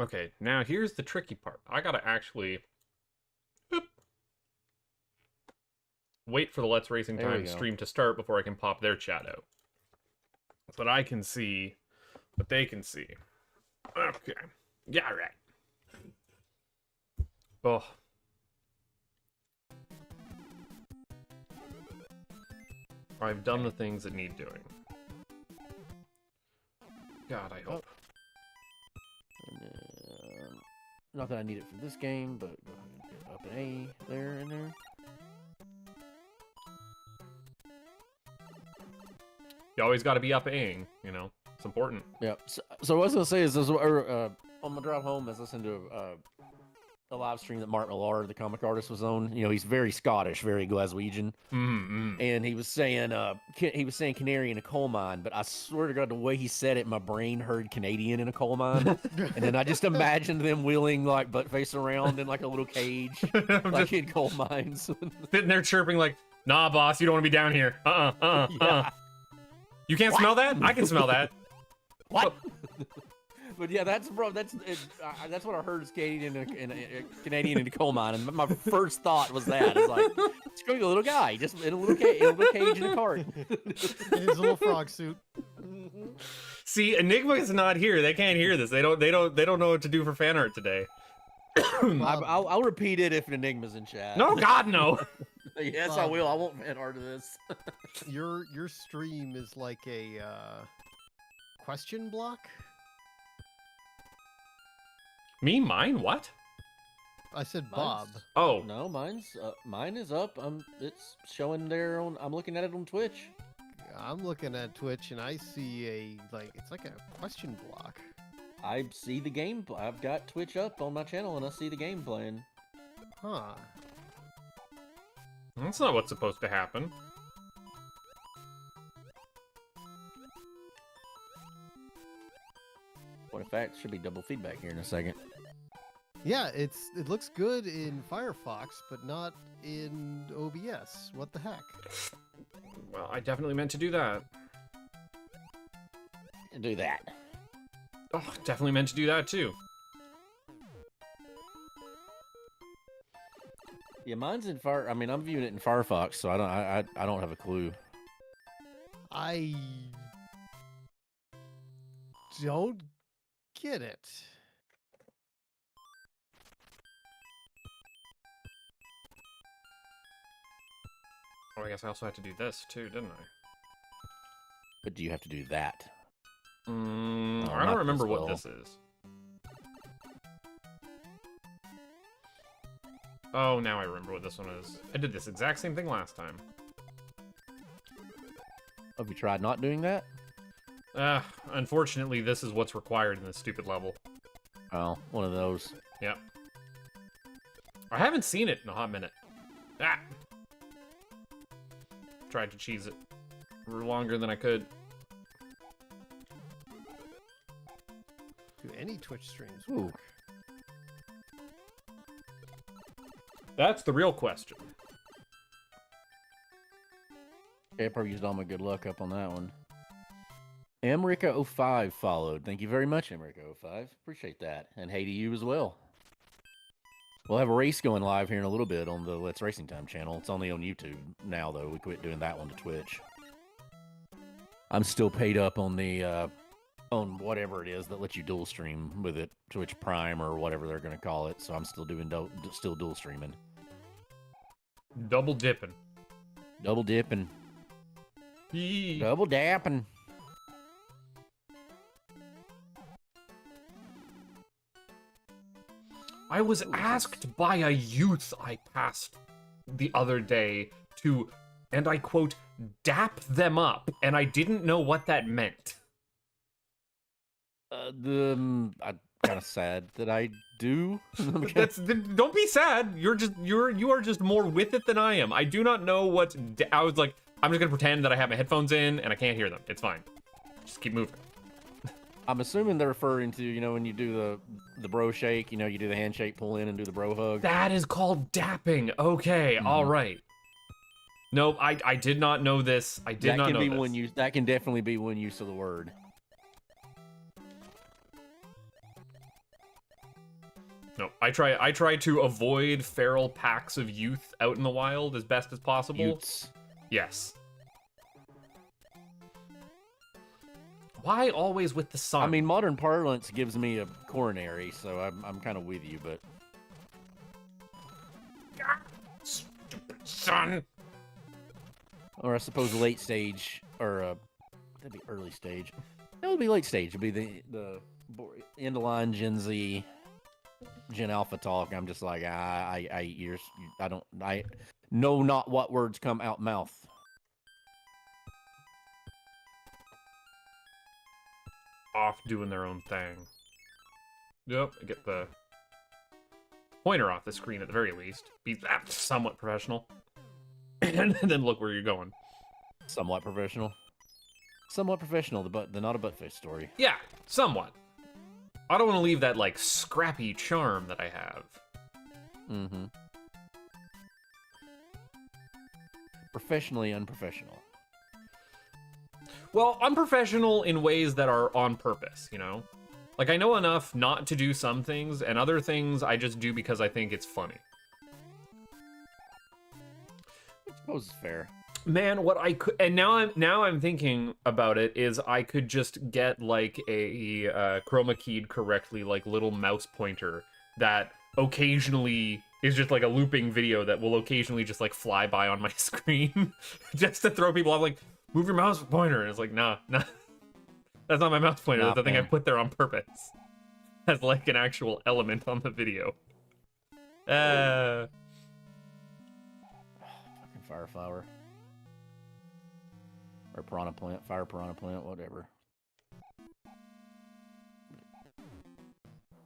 Okay, now here's the tricky part. I gotta actually wait for the Let's Racing Time stream to start before I can pop their chat out. So that I can see what they can see. Okay. Yeah, right. Oh. I've done the things that need doing. God, I hope. Not that I need it for this game, but go ahead and get up an A there and there. You always got to be up Aing, you know? It's important. Yeah. So what I was going to say is, on my drive home, I was listening to a live stream that Martin Allard, the comic artist, was on. You know, he's very Scottish, very Glaswegian. And he was saying canary in a coal mine, but I swear to God, the way he said it, my brain heard Canadian in a coal mine. And then I just imagined them wheeling like butt face around in like a little cage, like in coal mines. Sitting there chirping like, nah, boss, you don't want to be down here. You can't smell that? I can smell that. What? But yeah, that's what I heard is Canadian in a coal mine, and my first thought was that it's like, screw you, little guy, just in a little cage in a cart, in his little frog suit. See, Enigma is not here. They can't hear this. They don't know what to do for fan art today. I'll repeat it if an Enigma's in chat. No, God, no. Yes, I will. I won't fan art of this. Your stream is like a question block. Mine? What? I said Bob. Oh no, mine is up. It's showing there on. I'm looking at it on Twitch. I'm looking at Twitch and I see it's like a question block. I see the game. I've got Twitch up on my channel and I see the game playing. Huh. That's not what's supposed to happen. Well, in fact, should be double feedback here in a second. Yeah, it looks good in Firefox, but not in OBS. What the heck? Well, I definitely meant to do that. Do that. Oh, definitely meant to do that too. Yeah, mine's in Fire. I mean, I'm viewing it in Firefox, so I don't have a clue. I don't get it. Oh, I guess I also had to do this too, didn't I? But do you have to do that? I don't remember what this is. Oh, now I remember what this one is. I did this exact same thing last time. Have you tried not doing that? Unfortunately, this is what's required in this stupid level. Oh, one of those. Yep. I haven't seen it in a hot minute. Ah! Tried to cheese it for longer than I could. Do any Twitch streams Ooh. work? That's the real question. Okay, I probably used all my good luck up on that one. America05 followed. Thank you very much, America05. Appreciate that. And hey to you as well. We'll have a race going live here in a little bit on the Let's Racing Time channel. It's only on YouTube now, though. We quit doing that one to Twitch. I'm still paid up on the on whatever it is that lets you dual stream with it, Twitch Prime or whatever they're going to call it. So I'm still doing still dual streaming. Double dipping. Double dipping. Yee. Double dapping. I was asked by a youth I passed the other day to, and I quote, dap them up, and I didn't know what that meant. I'm kind of sad that I do. Don't be sad. You are just more with it than I am. I do not know what. I was like, I'm just gonna pretend that I have my headphones in and I can't hear them. It's fine. Just keep moving. I'm assuming they're referring to, you know, when you do the bro shake, you know, you do the handshake, pull in, and do the bro hug. That is called dapping. Okay, all right. Nope, I did not know this. I did not know this. That can definitely be one use of the word. No, I try to avoid feral packs of youth out in the wild as best as possible. Youths. Yes. Why always with the sun? I mean, modern parlance gives me a coronary, so I'm kind of with you, but... Stupid sun! Or I suppose late stage, or that'd be early stage. That would be late stage. It'd be the end of line Gen Z, Gen Alpha talk. I'm just like, I eat yours. I know not what words come out mouth. Off doing their own thing. Yep, get the pointer off the screen at the very least. Be somewhat professional. And then look where you're going. Somewhat professional. Somewhat professional, the not a buttface story. Yeah, somewhat. I don't want to leave that, like, scrappy charm that I have. Mm-hmm. Professionally unprofessional. Well, unprofessional in ways that are on purpose, you know? Like, I know enough not to do some things, and other things I just do because I think it's funny. I suppose it's fair. Man, what I could, and now I'm thinking about it, is I could just get like a chroma keyed correctly, like little mouse pointer that occasionally is just like a looping video that will occasionally just like fly by on my screen, just to throw people off. Like, move your mouse pointer, and it's like, nah, that's not my mouse pointer. That's the thing I put there on purpose, as like an actual element on the video. Fucking fire flower. Or piranha plant, fire piranha plant, whatever.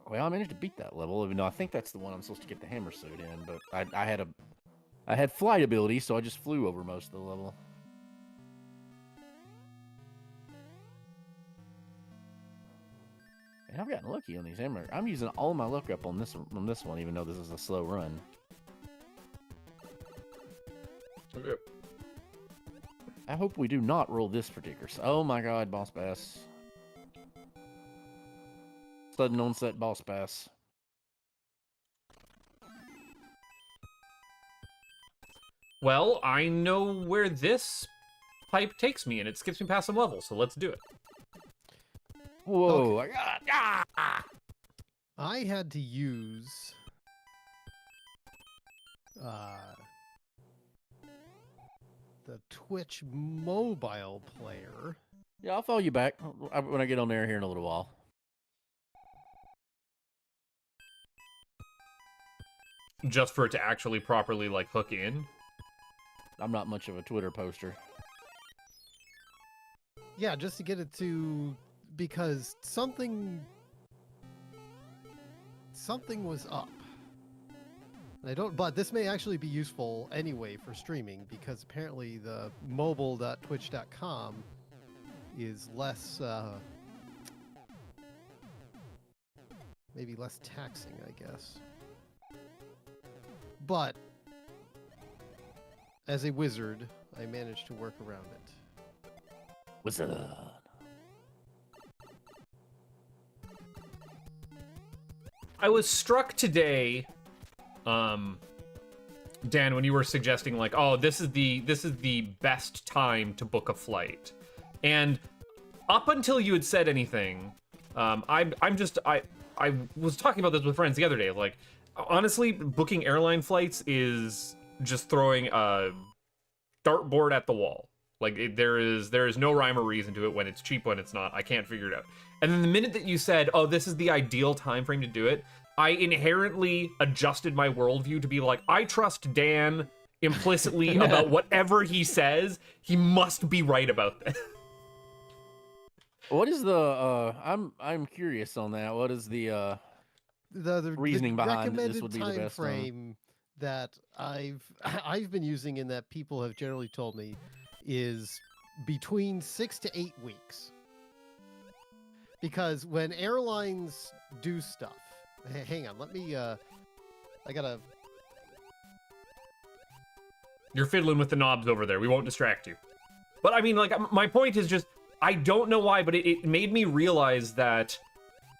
Well, I managed to beat that level, even though I think that's the one I'm supposed to get the hammer suit in, but I had flight ability, so I just flew over most of the level. And I've gotten lucky on these hammer. I'm using all my luck up on this one, even though this is a slow run. Okay. I hope we do not roll this particular. Oh my god, boss bass. Sudden onset boss bass. Well, I know where this pipe takes me, and it skips me past some levels, so let's do it. Whoa, Okay. I got... I had to use the Twitch mobile player. Yeah, I'll follow you back when I get on there here in a little while. Just for it to actually properly, like, hook in? I'm not much of a Twitter poster. Yeah, just to get it to, because something was up. But this may actually be useful anyway for streaming, because apparently the mobile.twitch.com is less, maybe less taxing, I guess. But as a wizard, I managed to work around it. Wizard. I was struck today, Dan, when you were suggesting, like, oh, this is the best time to book a flight. And up until you had said anything, I was talking about this with friends the other day. Like, honestly, booking airline flights is just throwing a dartboard at the wall. Like, there is no rhyme or reason to it. When it's cheap, when it's not, I can't figure it out. And then the minute that you said, oh, this is the ideal time frame to do it, I inherently adjusted my worldview to be like, I trust Dan implicitly about whatever he says. He must be right about this. What is the I'm curious on that. What is the reasoning behind this would be the best frame that I've been using and that people have generally told me is between 6 to 8 weeks. Because when airlines do stuff, hang on, let me I gotta. You're fiddling with the knobs over there. We won't distract you. But I mean, like, my point is just, I don't know why, but it made me realize that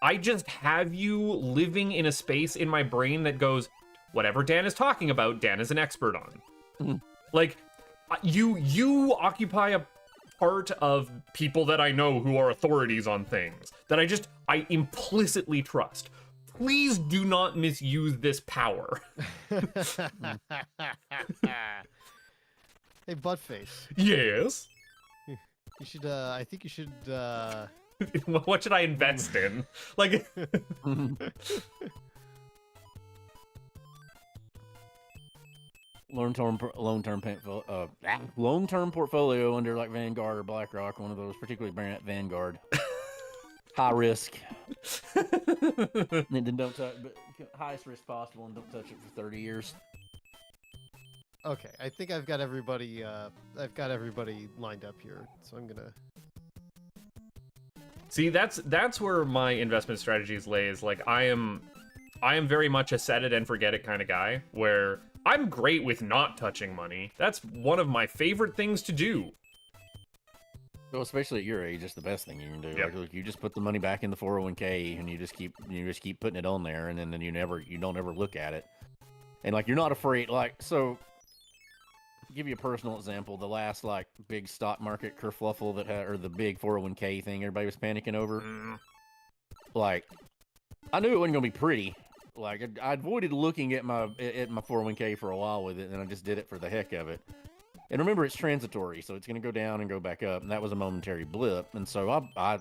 I just have you living in a space in my brain that goes, whatever Dan is talking about, Dan is an expert on. Like, you occupy a part of people that I know who are authorities on things that I implicitly trust. Please do not misuse this power. Hey, Buttface. Yes. You should, I think you should, What should I invest in? Like, long-term portfolio under like Vanguard or BlackRock, one of those, particularly Vanguard. High risk. And then don't touch, but highest risk possible, and don't touch it for 30 years. okay, I think I've got everybody lined up here, so I'm gonna... see, that's where my investment strategies lays. Like, I am very much a set it and forget it kind of guy, where I'm great with not touching money. That's one of my favorite things to do. Well, especially at your age, it's the best thing you can do. Yep. Like, you just put the money back in the 401k, and you just keep putting it on there, and then you don't ever look at it. And like, you're not afraid. Like, so, give you a personal example. The last like big stock market kerfluffle that had, or the big 401k thing everybody was panicking over. Like, I knew it wasn't gonna be pretty. Like, I avoided looking at my 401k for a while with it, and I just did it for the heck of it. And remember, it's transitory, so it's going to go down and go back up, and that was a momentary blip. And so I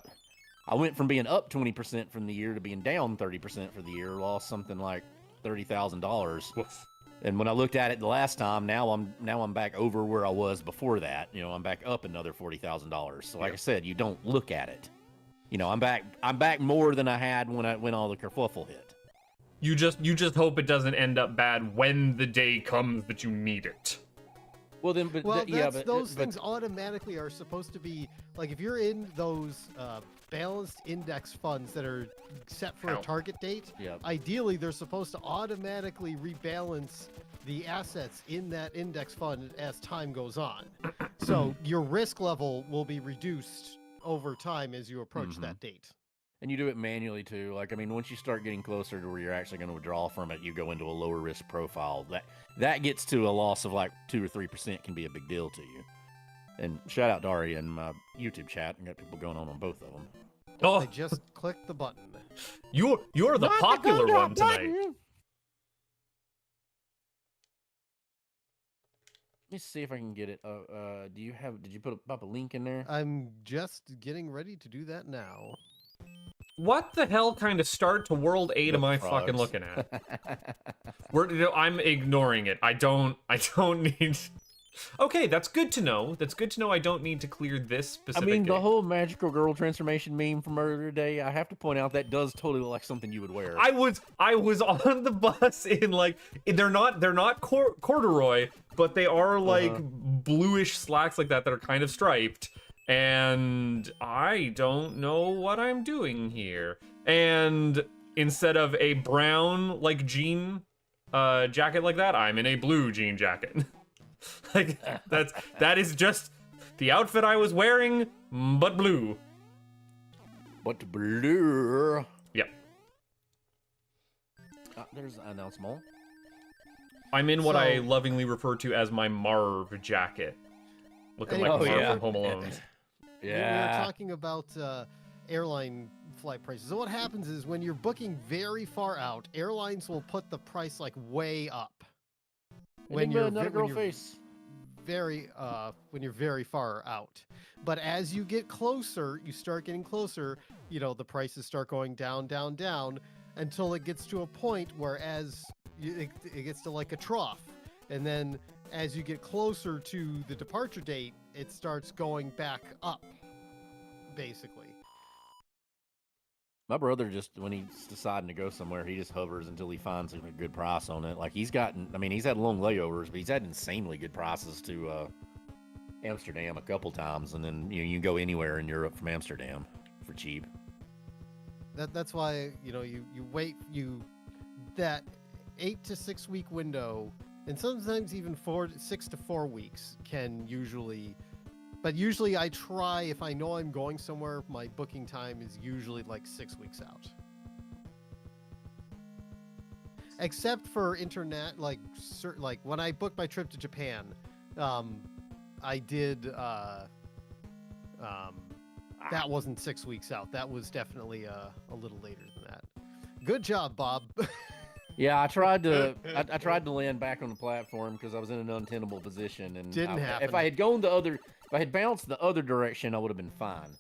went from being up 20% from the year to being down 30% for the year, lost something like $30,000. And when I looked at it the last time, now I'm back over where I was before that. You know, I'm back up another $40,000. So like I said, you don't look at it. You know, I'm back more than I had when all the kerfluffle hit. You just hope it doesn't end up bad when the day comes that you need it. Well, then, those things automatically are supposed to be, like, if you're in those balanced index funds that are set for a target date, ideally they're supposed to automatically rebalance the assets in that index fund as time goes on. So your risk level will be reduced over time as you approach that date. And you do it manually too. Like, I mean, once you start getting closer to where you're actually going to withdraw from it, you go into a lower risk profile. That gets to a loss of like 2 or 3% can be a big deal to you. And shout out to Ari in my YouTube chat. I got people going on both of them. Oh, I just clicked the button. you're the popular one tonight. Let me see if I can get it. Did you put up a link in there? I'm just getting ready to do that now. What the hell kind of start to World 8 am I fucking looking at? I'm ignoring it. I don't need... Okay, that's good to know. That's good to know I don't need to clear this specific the game. whole magical girl transformation meme from earlier today, I have to point out that does totally look like something you would wear. I was on the bus in like... They're not corduroy, but they are like bluish slacks like that are kind of striped. And I don't know what I'm doing here. And instead of a brown like jean jacket like that, I'm in a blue jean jacket. Like, that is just the outfit I was wearing, but blue. But blue. Yep. There's an announcement. I'm in what I lovingly refer to as my Marv jacket. Looking like Marv from Home Alone. Yeah. We were talking about airline flight prices. So what happens is when you're booking very far out, airlines will put the price like way up. When you're very far out. But as you get closer, you start getting closer, you know, the prices start going down, down, down until it gets to a point where it gets to like a trough. And then as you get closer to the departure date, it starts going back up, basically. My brother when he's deciding to go somewhere, he just hovers until he finds a good price on it. Like, he's had long layovers, but he's had insanely good prices to Amsterdam a couple times, and then you can go anywhere in Europe from Amsterdam for cheap. That's why, you know, you wait that 8 to 6 week window, and sometimes even 6 to 4 weeks can usually. But usually I try, if I know I'm going somewhere, my booking time is usually like 6 weeks out. except for internet, like when I booked my trip to Japan, I did. That wasn't 6 weeks out. That was definitely a little later than that. Good job, Bob. Yeah, I tried to land back on the platform because I was in an untenable position, and Didn't happen. If I had bounced the other direction, I would have been fine.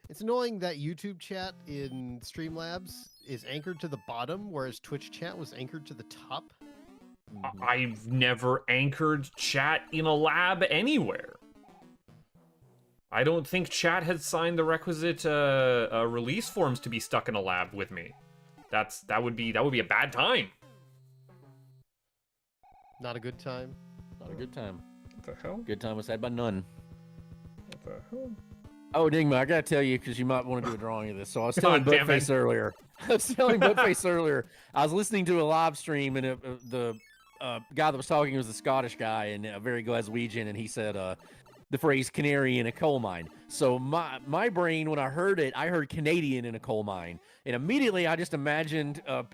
It's annoying that YouTube chat in Streamlabs is anchored to the bottom, whereas Twitch chat was anchored to the top. I've never anchored chat in a lab anywhere. I don't think chat has signed the requisite release forms to be stuck in a lab with me. That would be a bad time. Not a good time. Not a good time. What the hell? Good time was had by none. What the hell? Oh, Digma, I gotta tell you, because you might want to do a drawing of this. So I was telling Buttface earlier. I was listening to a live stream, and the guy that was talking was the Scottish guy and a very Glaswegian, and he said the phrase "canary in a coal mine." So my brain, when I heard it, I heard Canadian in a coal mine, and immediately I just imagined a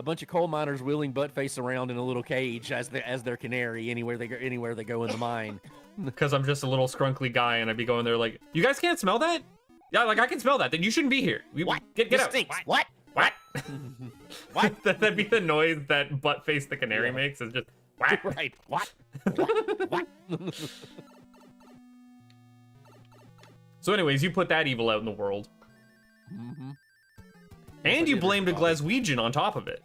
bunch of coal miners wheeling Buttface around in a little cage as their canary anywhere they go in the mine. Because I'm just a little scrunkly guy, and I'd be going there like, you guys can't smell that? Yeah, like I can smell that. Then you shouldn't be here. What? Get out. Stinks. What? What? What? That'd be the noise that Buttface the canary makes. Is just what? Right. What? What? So, anyways, you put that evil out in the world, Mm-hmm. and you blamed a Glaswegian on top of it.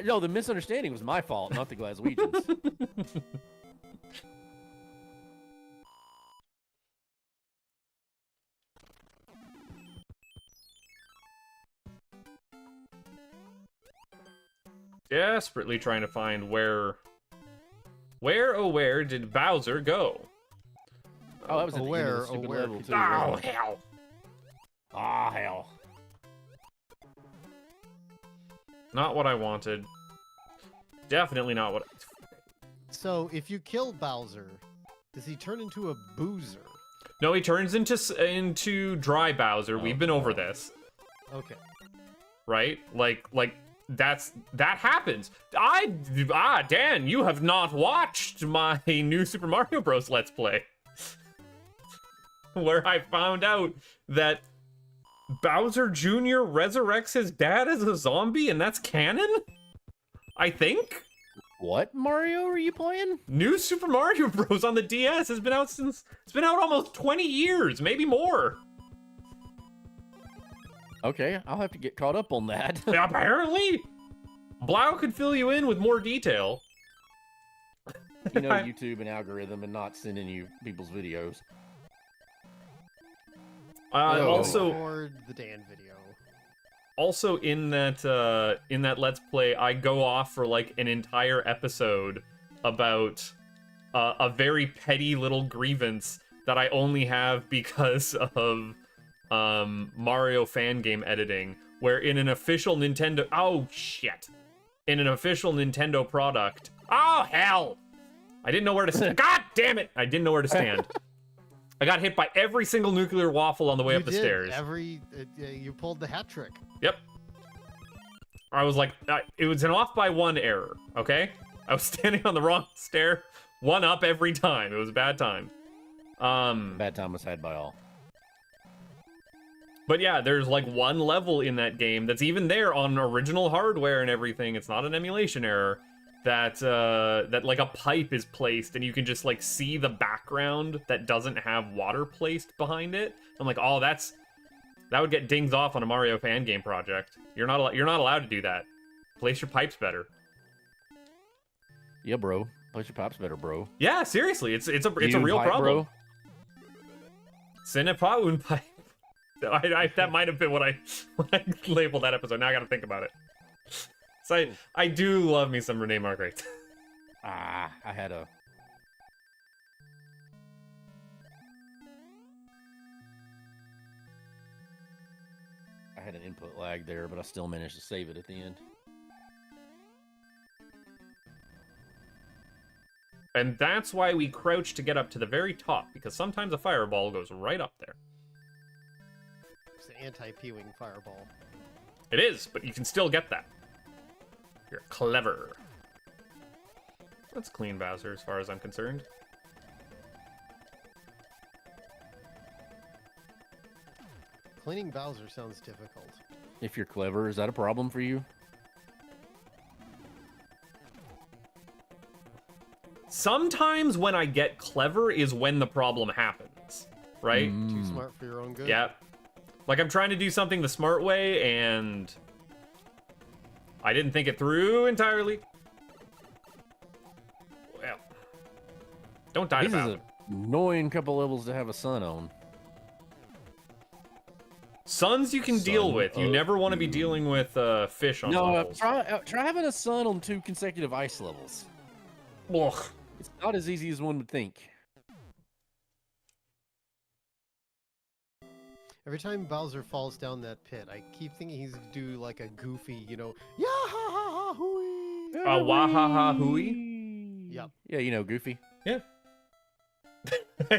No, the misunderstanding was my fault, not the Glaswegians. Desperately trying to find where did Bowser go? Oh, that was at the end of the stupid level, too. Oh, hell. Ah, hell. Not what I wanted. Definitely not what... So, if you kill Bowser, does he turn into a boozer? No, he turns into dry Bowser. We've been over this. Okay. Right? Like that happens. Dan, you have not watched my new Super Mario Bros. Let's Play. Where I found out that Bowser Jr. resurrects his dad as a zombie, and that's canon? I think? What Mario are you playing? New Super Mario Bros. On the DS has been out almost 20 years, maybe more. Okay, I'll have to get caught up on that. Apparently. Blau could fill you in with more detail. You know, YouTube and algorithm and not sending you people's videos. Also, the Dan video. Also, in that Let's Play, I go off for like an entire episode about a very petty little grievance that I only have because of Mario fan game editing, where in an official Nintendo... Oh, shit. In an official Nintendo product... Oh, hell! I didn't know where to stand. God damn it! I didn't know where to stand. I got hit by every single nuclear waffle on the way up the stairs. You pulled the hat trick. Yep. I was like, it was an off by one error, okay? I was standing on the wrong stair, one up every time. It was a bad time. Bad time was had by all. But yeah, there's like one level in that game that's even there on original hardware and everything. It's not an emulation error. That like a pipe is placed and you can just like see the background that doesn't have water placed behind it. I'm like, oh, that would get dings off on a Mario fan game project. You're not allowed to do that. Place your pipes better. Yeah, bro. Place your pipes better, bro. Yeah, seriously, it's a real pipe, problem. Bro? Cinepaun pipe. That might have been what I labeled that episode. Now I got to think about it. So I do love me some Renee Margaret. I had an input lag there, but I still managed to save it at the end. And that's why we crouch to get up to the very top, because sometimes a fireball goes right up there. It's an anti-P-wing fireball. It is, but you can still get that. You're clever. Let's clean Bowser as far as I'm concerned. Cleaning Bowser sounds difficult. If you're clever, is that a problem for you? Sometimes when I get clever is when the problem happens, right? Too smart for your own good. Yeah. Like I'm trying to do something the smart way and I didn't think it through entirely. Well, don't die This about is it. an annoying couple levels to have a sun on. Suns you can deal with. You never want to be dealing with fish on levels. Try having a sun on 2 consecutive ice levels. Ugh. It's not as easy as one would think. Every time Bowser falls down that pit, I keep thinking he's gonna do like a goofy, you know, yeah ha ha ha hooey. Wahaha hooey? Yep. Yeah, you know, Goofy. Yeah.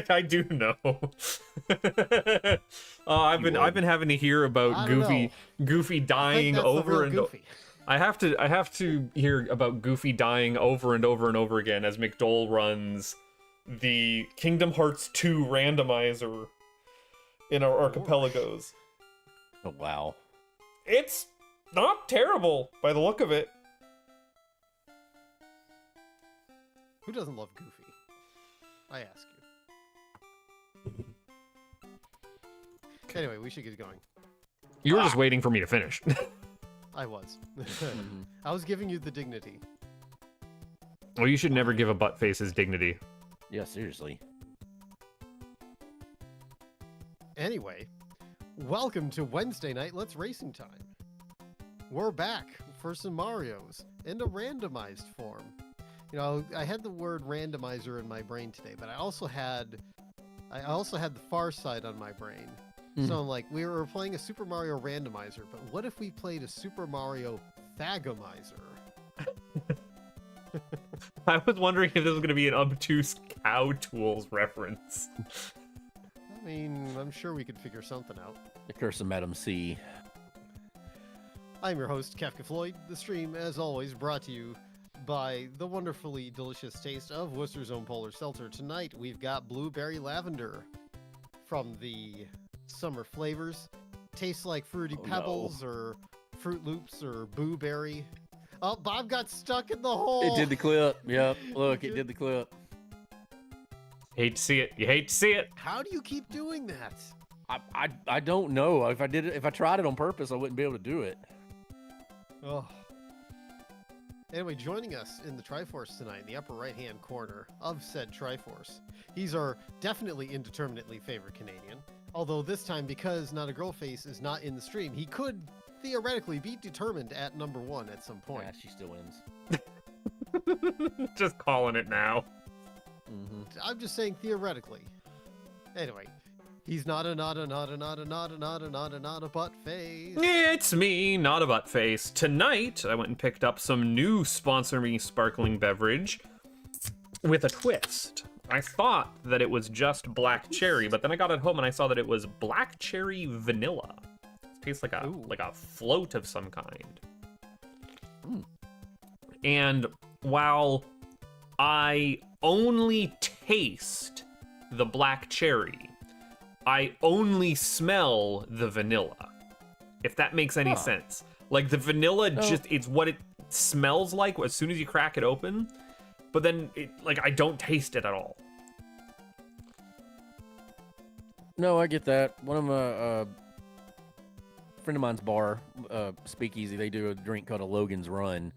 I do know. I've been having to hear about Goofy dying over and over. I have to hear about Goofy dying over and over and over again as McDole runs the Kingdom Hearts 2 randomizer in our archipelagos. Oh wow. It's not terrible by the look of it. Who doesn't love Goofy? I ask you. Anyway, we should get going. You were just waiting for me to finish. I was. I was giving you the dignity. Well, you should never give a butt face his dignity. Yeah, seriously. Anyway, welcome to Wednesday night Let's Racing Time. We're back for some Marios in a randomized form. You know, I had the word randomizer in my brain today, but I also had the Far Side on my brain. So I'm like, we were playing a Super Mario randomizer, but what if we played a Super Mario Thagomizer? I was wondering if this was going to be an obtuse Cow Tools reference. I mean, I'm sure we could figure something out. The Curse of Madam C. I'm your host, Kafka Floyd. The stream, as always, brought to you by the wonderfully delicious taste of Worcester's Own Polar Seltzer. Tonight, we've got Blueberry Lavender from the Summer Flavors. Tastes like Fruity Pebbles or Fruit Loops or Boo Berry. Oh, Bob got stuck in the hole! It did the clip. Yep, look, it did the clip. Hate to see it. You hate to see it. How do you keep doing that? I don't know. If I tried it on purpose, I wouldn't be able to do it. Oh. Anyway, joining us in the Triforce tonight, in the upper right-hand corner of said Triforce, he's our definitely indeterminately favorite Canadian. Although this time, because Not a Girl Face is not in the stream, he could theoretically be determined at number 1 at some point. Yeah, she still wins. Just calling it now. I'm just saying theoretically. Anyway, he's not a butt face. It's me, Not a Butt Face. Tonight, I went and picked up some new Sponsor Me sparkling beverage with a twist. I thought that it was just black cherry, but then I got it home and I saw that it was black cherry vanilla. It tastes like a float of some kind. And while I only taste the black cherry, I only smell the vanilla. If that makes any sense. Like the vanilla it's what it smells like as soon as you crack it open. But then, I don't taste it at all. No, I get that. One of my friend of mine's bar, Speakeasy, they do a drink called a Logan's Run,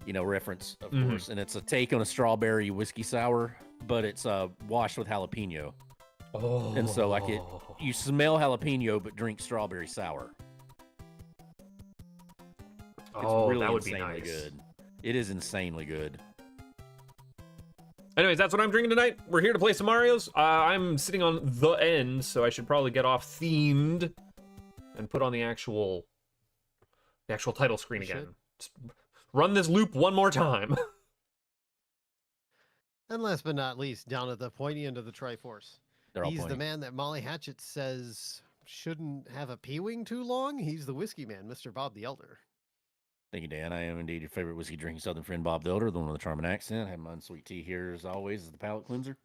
reference, of course, and it's a take on a strawberry whiskey sour, but it's washed with jalapeno. Oh. And so, you smell jalapeno, but drink strawberry sour. It's really that would be insanely nice. good. It is insanely good. Anyways, that's what I'm drinking tonight. We're here to play some Marios. I'm sitting on the end, so I should probably get off themed and put on the actual title screen again. Just run this loop one more time. And last but not least, down at the pointy end of the Triforce, They're all he's pointy. the man that Molly Hatchet says shouldn't have a P-wing too long. He's the whiskey man, Mr. Bob the Elder. Thank you, Dan. I am indeed your favorite whiskey drinking Southern friend, Bob the Elder, the one with the charming accent. I have my unsweet tea here, as always, as the palate cleanser.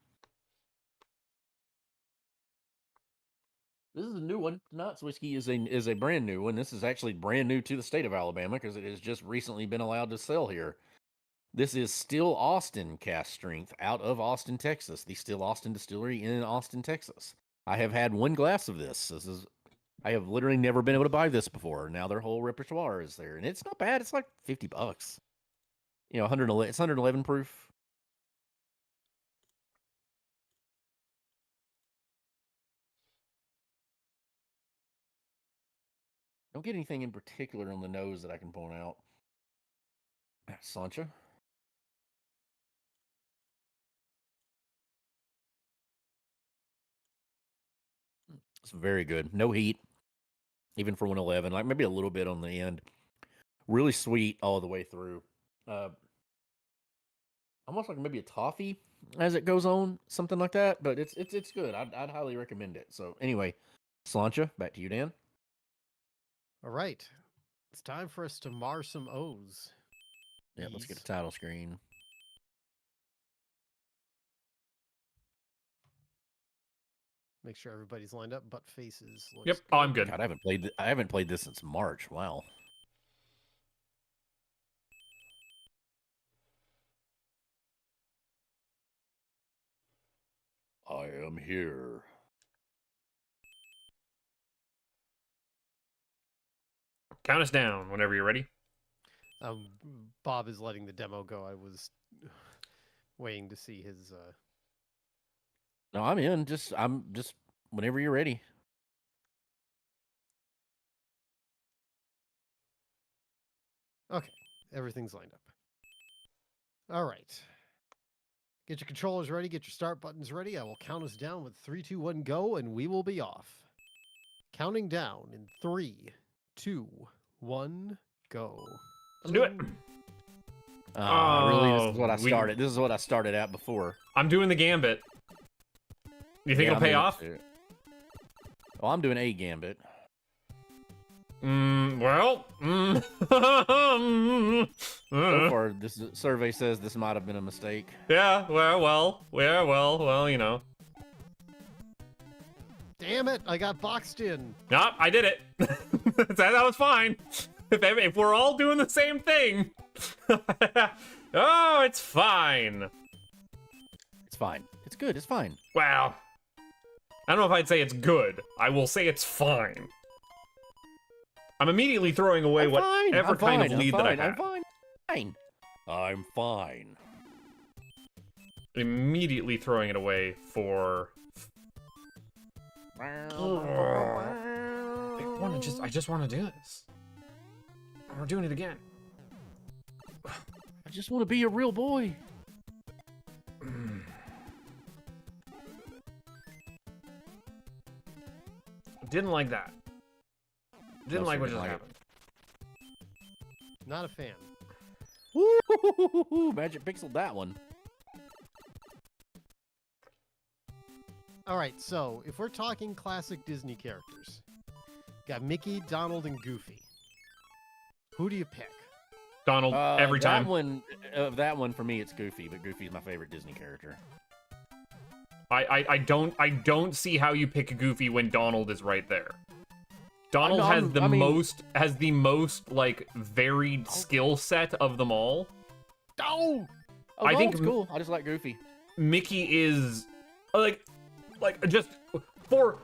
This is a new one. Knott's whiskey is a brand new one. This is actually brand new to the state of Alabama because it has just recently been allowed to sell here. This is Still Austin cast strength out of Austin, Texas. The Still Austin Distillery in Austin, Texas. I have had one glass of this. I have literally never been able to buy this before. Now their whole repertoire is there, and it's not bad. It's like $50. You know, 111. It's 111 proof. Don't get anything in particular on the nose that I can point out. Sancha. It's very good. No heat, even for 111. Like maybe a little bit on the end. Really sweet all the way through. Almost like maybe a toffee as it goes on, something like that. But it's good. I'd highly recommend it. So anyway, Slancha, back to you, Dan. All right. It's time for us to mar some O's. Yeah, let's get a title screen. Make sure everybody's lined up. Butt faces. Yep. Oh, I'm good. God, I haven't played this since March. Wow. I am here. Count us down whenever you're ready. Bob is letting the demo go. I was waiting to see his. No, I'm in. I'm just whenever you're ready. Okay, everything's lined up. All right. Get your controllers ready. Get your start buttons ready. I will count us down with 3, 2, 1, go, and we will be off. Counting down in 3, 2, 1, go. Let's do it. Really? This is what I started. This is what I started at before. I'm doing the gambit. You think it'll pay off? Well, I'm doing a gambit. So far, this survey says this might have been a mistake. Yeah, well, you know. Damn it, I got boxed in. Nope, I did it. That was fine. If we're all doing the same thing. Oh, it's fine. It's fine. It's good. It's fine. Wow. I don't know if I'd say it's good. I will say it's fine. I'm immediately throwing away whatever kind of lead that I have. I'm fine. Immediately throwing it away for. I just want to do this. We're doing it again. I just want to be a real boy. Didn't like that. Didn't like what just happened. Not a fan. Woo! Magic pixeled that one. All right, so if we're talking classic Disney characters, got Mickey, Donald, and Goofy. Who do you pick? Donald every time. That one for me, it's Goofy, but Goofy's my favorite Disney character. I don't see how you pick Goofy when Donald is right there. Donald has the most like varied skill set of them all. I think it's cool. I just like Goofy. Mickey is like just for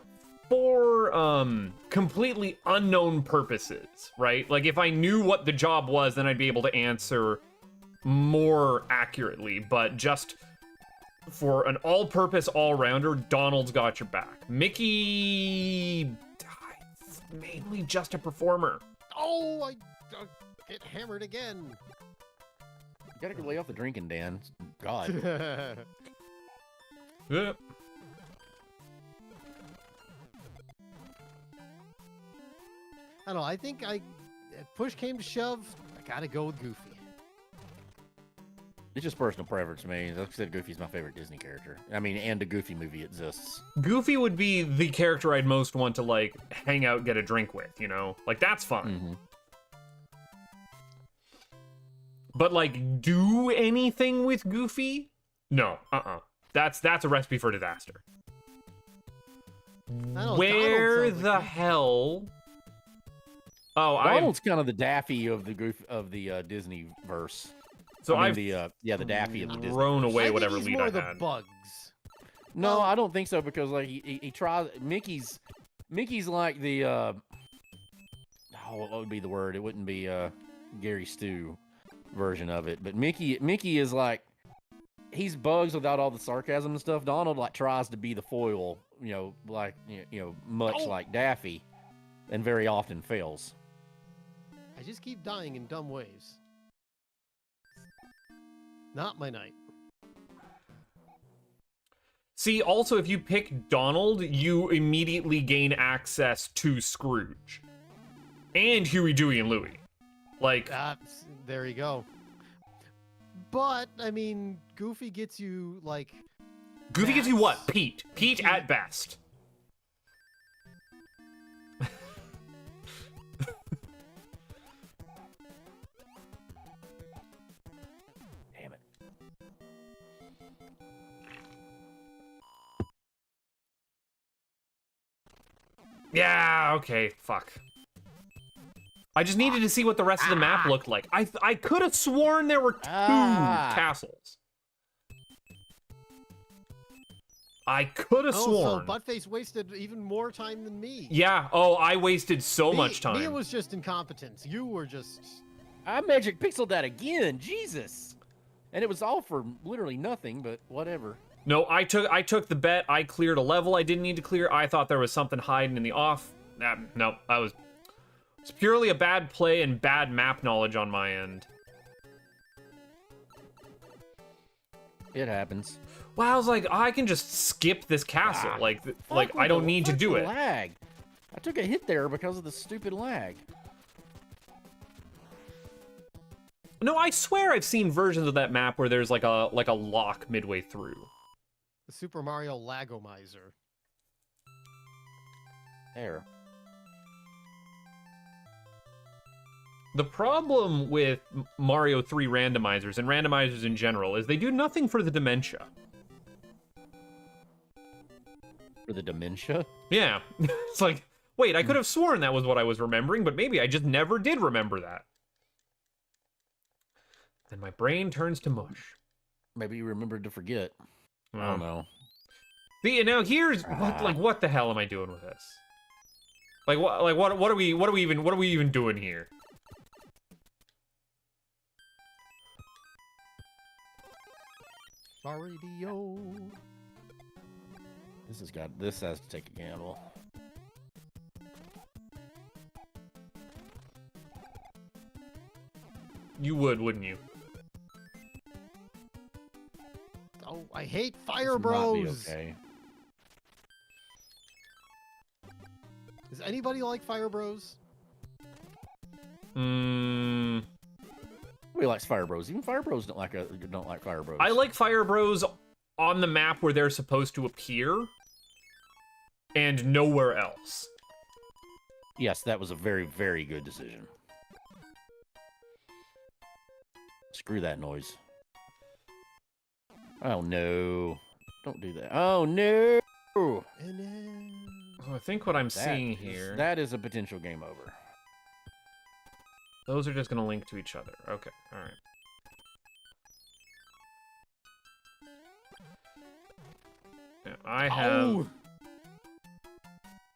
completely unknown purposes, right? Like if I knew what the job was, then I'd be able to answer more accurately, but just for an all-purpose all-rounder, Donald's got your back. Mickey, mainly just a performer. Oh, I get hammered again. You gotta go lay off the drinking, Dan. God. Yeah. I don't know. I think if push came to shove, I gotta go with Goofy. It's just personal preference for me. Like I said, Goofy's my favorite Disney character. I mean, and the Goofy movie exists. Goofy would be the character I'd most want to, like, hang out, get a drink with, you know? Like, that's fun. Mm-hmm. But, like, do anything with Goofy? No. That's a recipe for disaster. Where the hell... Oh, Donald's kind of the Daffy of the Disney verse. So I mean, the Daffy of the Disney. Thrown away I whatever think he's lead more I the had. bugs. No, I don't think so because like he tries. Mickey's like the what would be the word? It wouldn't be Gary Stu version of it, but Mickey is like he's Bugs without all the sarcasm and stuff. Donald like tries to be the foil, like much like Daffy, and very often fails. I just keep dying in dumb ways. Not my night. See, also, if you pick Donald, you immediately gain access to Scrooge. And Huey, Dewey, and Louie. Like... there you go. But, I mean, Goofy gets you, like... Goofy gives you what? Pete. Pete at best. Yeah, okay, fuck. I just needed to see what the rest of the map looked like. I could have sworn there were two castles. I could have sworn. So Buttface wasted even more time than me. Yeah, I wasted so much time. Me was just incompetence. You were just... I magic pixeled that again, Jesus. And it was all for literally nothing, but whatever. No, I took the bet. I cleared a level I didn't need to clear. I thought there was something hiding in the off. No, it's purely a bad play and bad map knowledge on my end. It happens. Well, I was like, I can just skip this castle. Like I don't need to do it. Lag. I took a hit there because of the stupid lag. No, I swear I've seen versions of that map where there's like a lock midway through. The Super Mario Lagomizer. There. The problem with Mario 3 randomizers and randomizers in general is they do nothing for the dementia. For the dementia? Yeah. It's like, wait, I could have sworn that was what I was remembering, but maybe I just never did remember that. Then my brain turns to mush. Maybe you remembered to forget. I don't know. See, now here's what the hell am I doing with this? What are we even doing here? Radio. This has to take a gamble. You would, wouldn't you? Oh, I hate Fire Bros. Okay. Does anybody like Fire Bros? Nobody likes Fire Bros. Even Fire Bros don't like Fire Bros. I like Fire Bros on the map where they're supposed to appear, and nowhere else. Yes, that was a very, very good decision. Screw that noise. Oh no! Don't do that. Oh no! So I think what I'm seeing here... That is a potential game over. Those are just going to link to each other. Okay, alright. Yeah, I have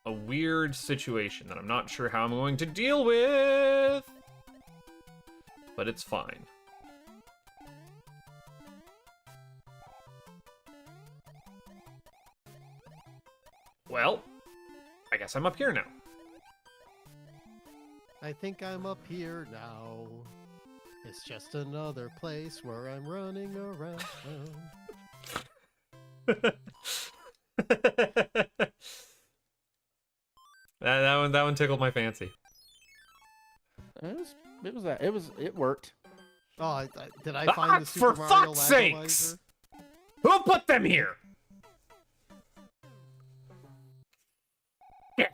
a weird situation that I'm not sure how I'm going to deal with. But it's fine. Well, I guess I'm up here now. I think I'm up here now. It's just another place where I'm running around. that one tickled my fancy. It worked. Oh, did I find the Super For Mario fuck's sakes! Randomizer? Who put them here? Shit.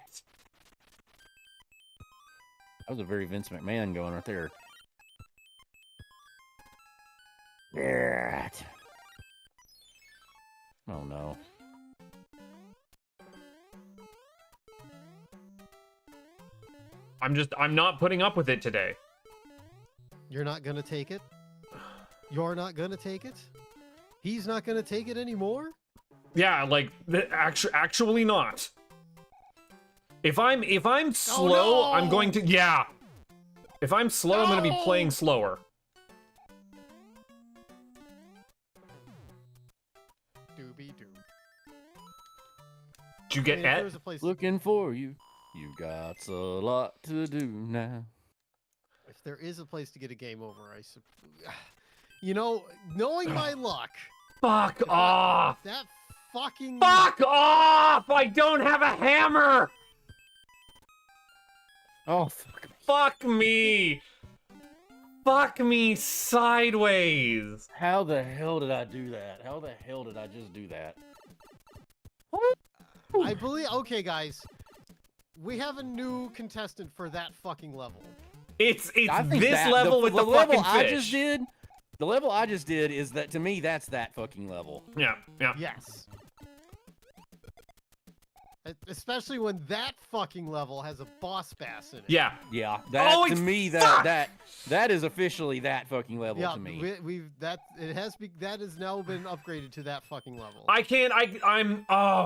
That was a very Vince McMahon going right there. Right. Oh no. I'm not putting up with it today. You're not gonna take it? You're not gonna take it? He's not gonna take it anymore? Yeah, like actually not. If I'm slow, no! I'm going to If I'm slow, I'm going to be playing slower. Doobie doo. Did you get There's a place. Looking for you. You got a lot to do now. If there is a place to get a game over, you know, knowing my luck. Fuck off! That fucking. Fuck off! I don't have a hammer! Oh, fuck me. Fuck me! Fuck me sideways! How the hell did I do that? How the hell did I just do that? I believe. Okay, guys. We have a new contestant for that fucking level. It's I think this that, level with the level fucking I fish. just did. The level I just did is that, to me, that's that fucking level. Yeah, yeah. Yes. Especially when that fucking level has a boss bass in it. Yeah. Yeah, that Oh, to me that is officially that fucking level Yeah, to me. that has now been upgraded to that fucking level.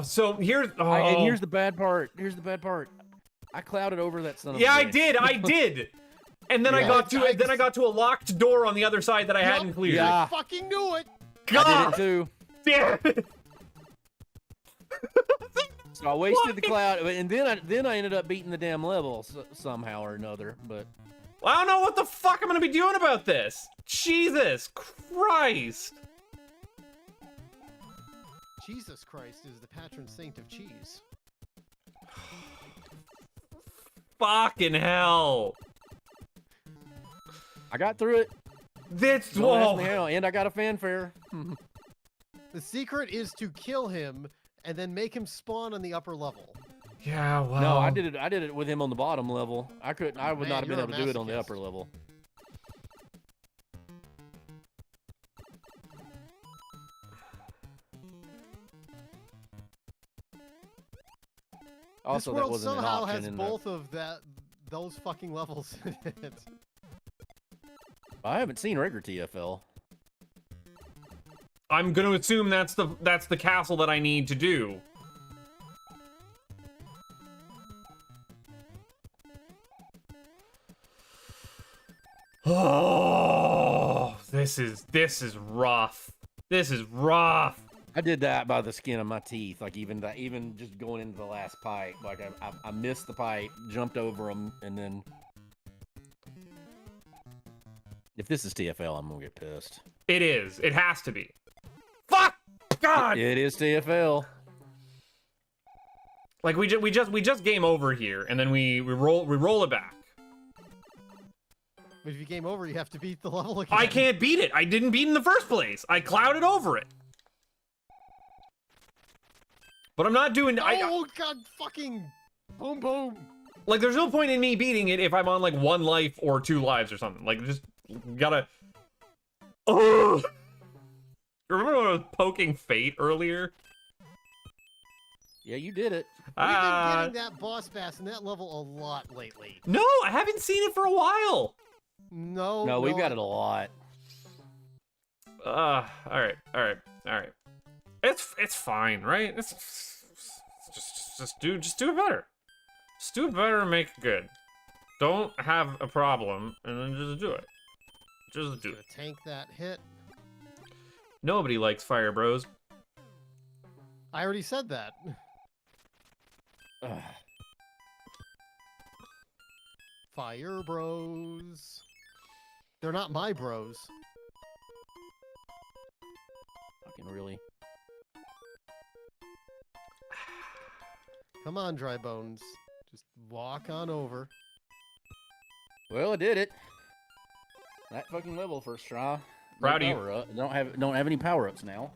So here's And here's the bad part. Here's the bad part. I clouded over that son of a bitch. I did. And then Yeah. I got to a locked door on the other side that I hadn't cleared. Yeah. I fucking knew it. God I did it too. damn it. So I wasted the cloud, and then I ended up beating the damn level somehow or another. But I don't know what the fuck I'm gonna be doing about this. Jesus Christ. Jesus Christ is the patron saint of cheese. Fucking hell. I got through it. That's Don't ask me whoa. how, and I got a fanfare. The secret is to kill him and then make him spawn on the upper level. Yeah, well. No, I did it with him on the bottom level. I would Man, not have been you're able a to do it on the masochist. upper level. Also, this that world wasn't an somehow option has in both of those fucking levels in it. I haven't seen regular TFL. I'm gonna assume that's the castle that I need to do. Oh, this is rough. This is rough. I did that by the skin of my teeth. Like even just going into the last pipe, like I missed the pipe, jumped over them, and then if this is TFL, I'm gonna get pissed. It is. It has to be. Fuck! God! It is TFL. Like we just game over here, and then we roll it back. If you game over, you have to beat the level again. I can't beat it. I didn't beat it in the first place. I clouded over it. But I'm not doing. Oh god! Fucking boom boom. Like, there's no point in me beating it if I'm on like 1 life or 2 lives or something. Like, just gotta. Oh. Remember when I was poking Fate earlier? Yeah, you did it. We've been getting that boss bass in that level a lot lately. No, I haven't seen it for a while. No, we've got it a lot. All right. It's fine, right? It's just do it better. Just do it better and make it good. Don't have a problem and then just do it. Just do it. Tank that hit. Nobody likes Fire Bros. I already said that. Ugh. Fire Bros. They're not my bros. Fucking really. Come on, Dry Bones. Just walk on over. Well, I did it. That fucking level first try. Proud of you. Up. Don't have any power ups now.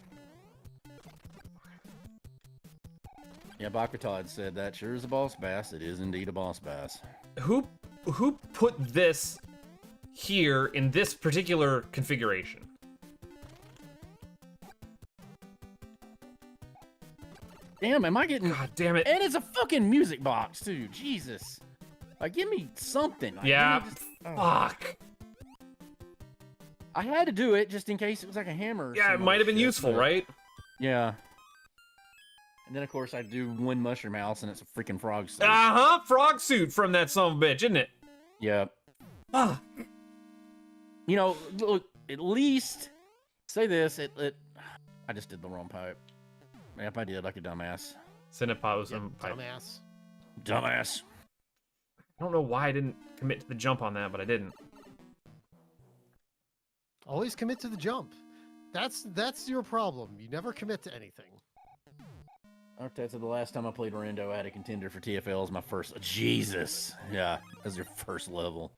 Yeah, Bakatod said that sure is a boss bass. It is indeed a boss bass. Who put this here in this particular configuration? Damn, am I getting? God damn it! And it's a fucking music box too. Jesus, like give me something. Like, Yeah. give me Fuck. I had to do it just in case it was like a hammer. Or Yeah, it might have been useful, right? Yeah. And then of course I do one mushroom house and it's a freaking frog suit. Frog suit from that son of a bitch, isn't it? Yeah. Ah. You know, look, at least say this. I just did the wrong pipe. Yep, I did like a dumbass. Cineposum pipe. Dumbass. Dumbass. I don't know why I didn't commit to the jump on that, but I didn't. Always commit to the jump. That's your problem. You never commit to anything. Okay, so the last time I played Rando, I had a contender for TFL as my first. Jesus. Yeah, that's your first level.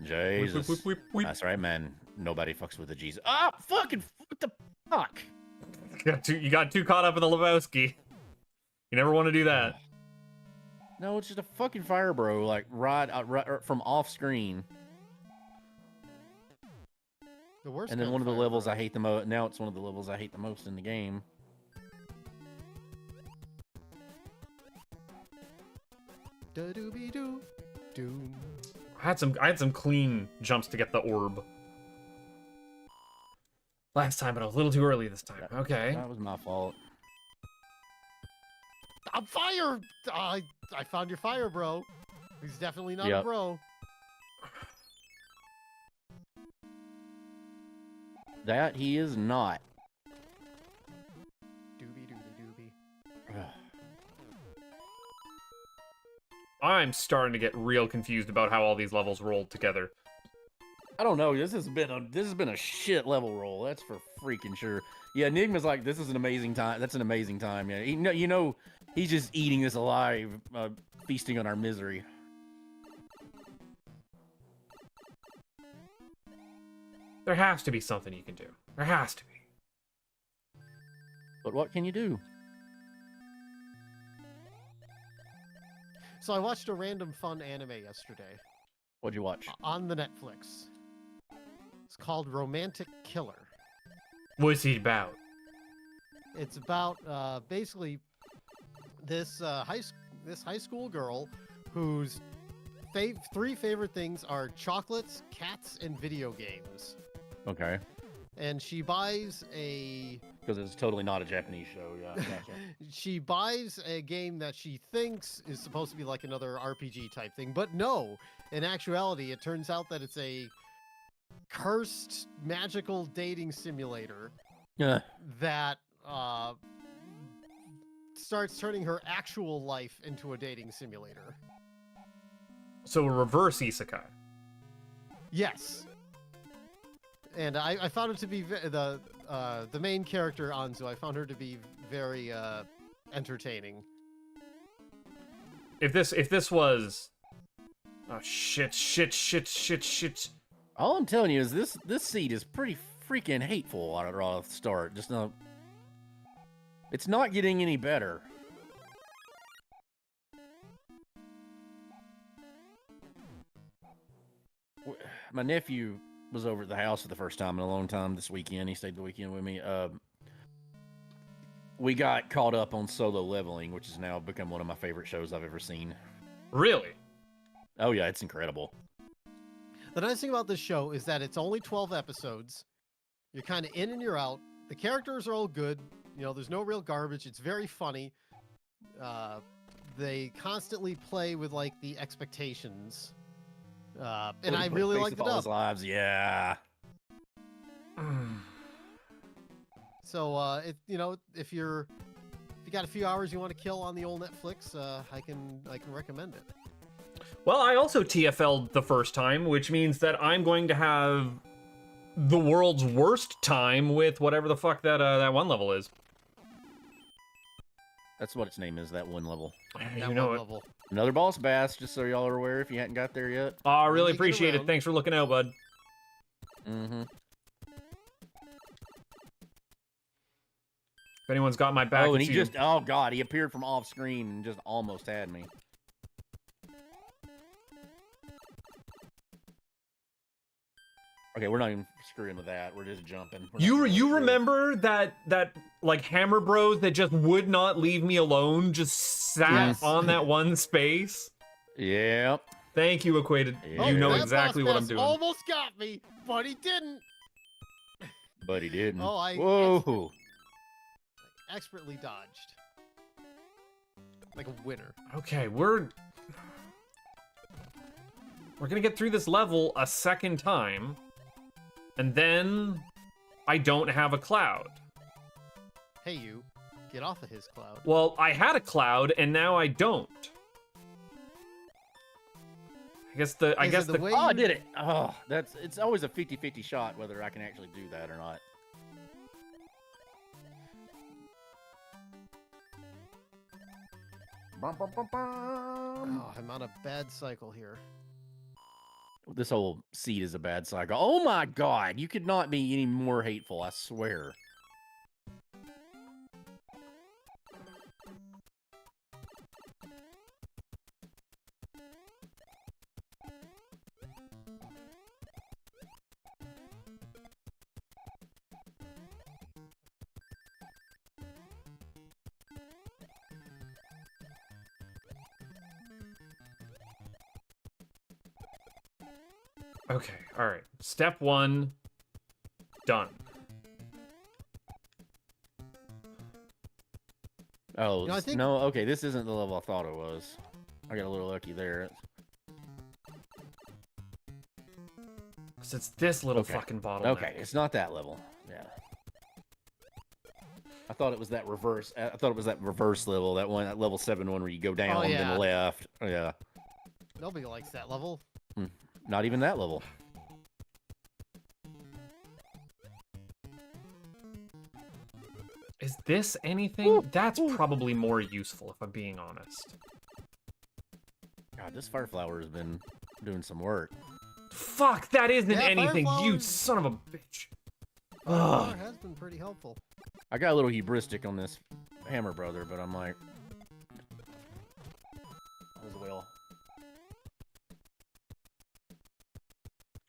Jesus. Weep, weep, weep, weep. That's right, man. Nobody fucks with a Jesus. Ah, fucking what the fuck? You got too caught up in the Lebowski. You never want to do that. No, it's just a fucking fire bro, like right from off screen. The worst. And then one of the levels I hate the most. Now it's one of the levels I hate the most in the game. Da-doo-be-doo. Doom. I had some clean jumps to get the orb. Last time, but a little too early this time. Okay. That was my fault. I'm fire. I found your fire, bro. He's definitely not a bro. That he is not. Doobie doobie doobie. I'm starting to get real confused about how all these levels rolled together. I don't know. This has been a shit level roll. That's for freaking sure. Yeah, Enigma's like, this is an amazing time. That's an amazing time. Yeah, you know, he's just eating us alive, feasting on our misery. There has to be something you can do. There has to be. But what can you do? So I watched a random fun anime yesterday. What'd you watch? On the Netflix. It's called Romantic Killer. What's he about? It's about basically this high school girl whose three favorite things are chocolates, cats, and video games. Okay. And she buys a... Because it's totally not a Japanese show, yeah. Gotcha. She buys a game that she thinks is supposed to be like another RPG type thing, but no. In actuality, it turns out that it's a cursed magical dating simulator that starts turning her actual life into a dating simulator. So a reverse isekai. Yes. And I found it to be the main character, Anzu. I found her to be very entertaining. If this was, oh shit. All I'm telling you is this seed is pretty freaking hateful right off the start. Just not. It's not getting any better. My nephew was over at the house for the first time in a long time this weekend. He stayed the weekend with me. We got caught up on Solo Leveling, which has now become one of my favorite shows I've ever seen. Really? Oh yeah, it's incredible. The nice thing about this show is that it's only 12 episodes. You're kind of in and you're out. The characters are all good. You know, there's no real garbage. It's very funny. They constantly play with like the expectations. And I really like the dub. Lives, yeah. So, if you got a few hours you want to kill on the old Netflix, I can recommend it. Well, I also TFL'd the first time, which means that I'm going to have the world's worst time with whatever the fuck that one level is. That's what its name is, that one level. That You know one it. level. Another boss bass, just so y'all are aware if you hadn't got there yet. Oh, I really Make it appreciate it. around. Thanks for looking out, bud. Mm-hmm. If anyone's got my back, Oh, and it's he you. just, oh god, he appeared from off screen and just almost had me. Okay, we're not even screwing with that. We're just jumping. We're not You doing you it. remember that like Hammer Bros that just would not leave me alone, just sat Yes. on that one space? Yep. Thank you, Equated. Oh, You know that exactly boss what I'm bass doing. Almost got me, but he didn't. But he didn't. Oh, I Whoa. expertly dodged. Like a winner. Okay, we're gonna get through this level a second time, and then I don't have a cloud. Hey, you. Get off of his cloud. Well, I had a cloud, and now I don't. I guess the way Oh, I you- did it. Oh, it's always a 50-50 shot whether I can actually do that or not. Bum, bum, bum, bum. Oh, I'm on a bad cycle here. This whole seed is a bad cycle. Oh my god, you could not be any more hateful, I swear. Okay, all right. Step 1 done. Oh, You know, I think- no, okay, this isn't the level I thought it was. I got a little lucky there. 'Cause it's this little Okay. fucking bottleneck. Okay, it's not that level. Yeah. I thought it was that reverse. I thought it was that reverse level, that one, that level 7 one where you go down and yeah. then left. Oh, yeah. Nobody likes that level. Not even that level. Is this anything? That's probably more useful, if I'm being honest. God, this Fireflower has been doing some work. Fuck, that isn't Yeah, anything, you Fireflower- son of a bitch. It has been pretty helpful. I got a little hubristic on this Hammer Brother, but I'm like, as well.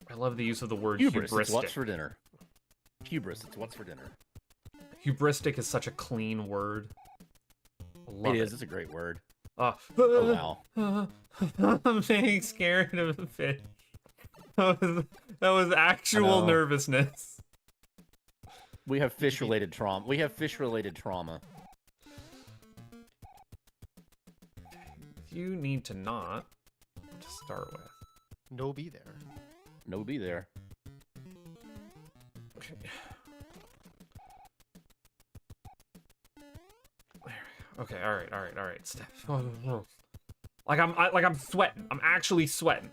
I love the use of the word Hubris, it's what's hubristic. for dinner. Hubris, it's what's for dinner. Hubristic is such a clean word. I love It is. It's a great word. Oh, Oh wow. I'm getting scared of a fish. That was actual know. nervousness. We have fish-related trauma. We have fish-related trauma. You need to not to start with. No be there. No be there. Okay. Okay, all right. Steph. Like I'm sweating. I'm actually sweating.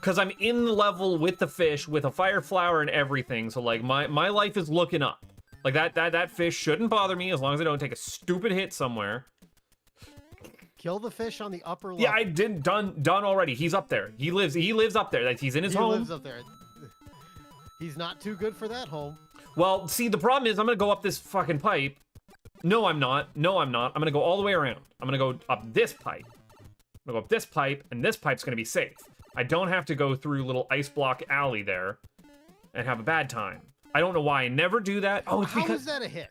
Cause I'm in the level with the fish, with a fire flower and everything. So like my life is looking up. Like that fish shouldn't bother me as long as I don't take a stupid hit somewhere. Kill the fish on the upper level. Yeah, I did done already. He's up there. He lives up there. Like he's in his He home. lives up there. He's not too good for that home. Well, see, the problem is I'm gonna go up this fucking pipe. No, I'm not. I'm gonna go all the way around. I'm gonna go up this pipe. I'm gonna go up this pipe, and this pipe's gonna be safe. I don't have to go through little ice block alley there and have a bad time. I don't know why I never do that. Oh, it's How because is that a hit?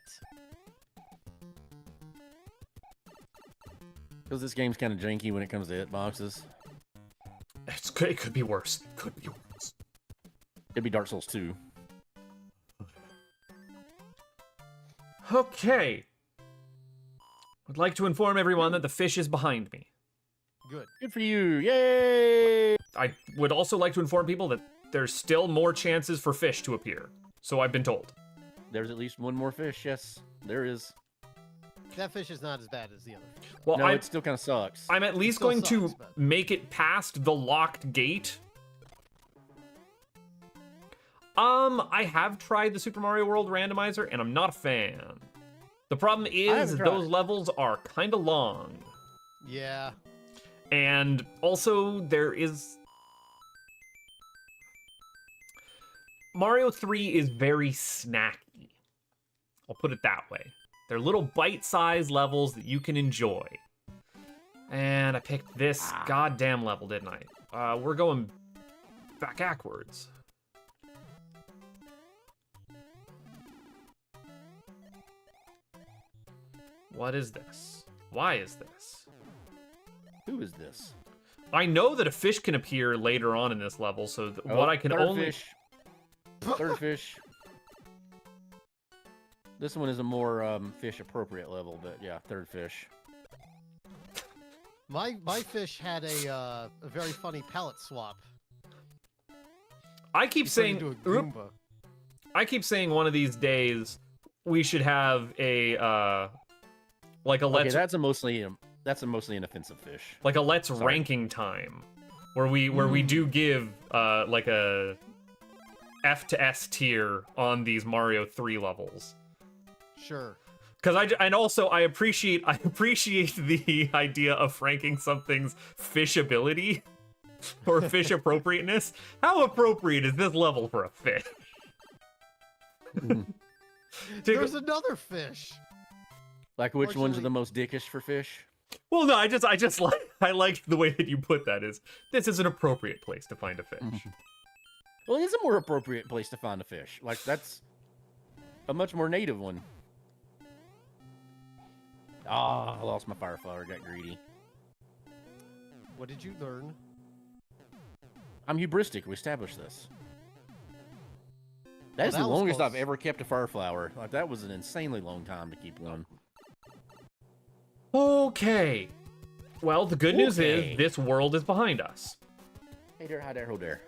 Because this game's kind of janky when it comes to hitboxes. it could be worse. It could be worse. It'd be Dark Souls 2. Okay. I'd like to inform everyone that the fish is behind me. Good. Good for you! Yay! I would also like to inform people that there's still more chances for fish to appear. So I've been told. There's at least one more fish. Yes, there is. That fish is not as bad as the other fish. Well, No, I'm, it still kind of sucks. I'm at least still going to sucks, but- make it past the locked gate. I have tried the Super Mario World Randomizer, and I'm not a fan. The problem is those levels are kind of long. Yeah. And also there is... Mario 3 is very snacky. I'll put it that way. They're little bite-sized levels that you can enjoy. And I picked this goddamn level, didn't I? We're going backwards. What is this? Why is this? Who is this? I know that a fish can appear later on in this level, so what I can only... Fish. Third fish. This one is a more fish-appropriate level, but yeah, third fish. My fish had a very funny palette swap. I keep saying... I keep saying one of these days we should have a... like a let's... Okay, that's a mostly an offensive fish. Like a let's ranking time, where we do give like a F to S tier on these Mario 3 levels. Sure. Because I appreciate the idea of ranking something's fishability or fish appropriateness. How appropriate is this level for a fish? There's another fish. Like which ones are the most dickish for fish? Well, no, I liked the way that you put that. This is an appropriate place to find a fish. Well, it is a more appropriate place to find a fish. Like that's a much more native one. Ah, I lost my fire flower. Got greedy. What did you learn? I'm hubristic. We established this. That is the longest I've ever kept a fire flower. Like that was an insanely long time to keep one. Okay. Well, the good news is this world is behind us. Hey there, hi there, ho there.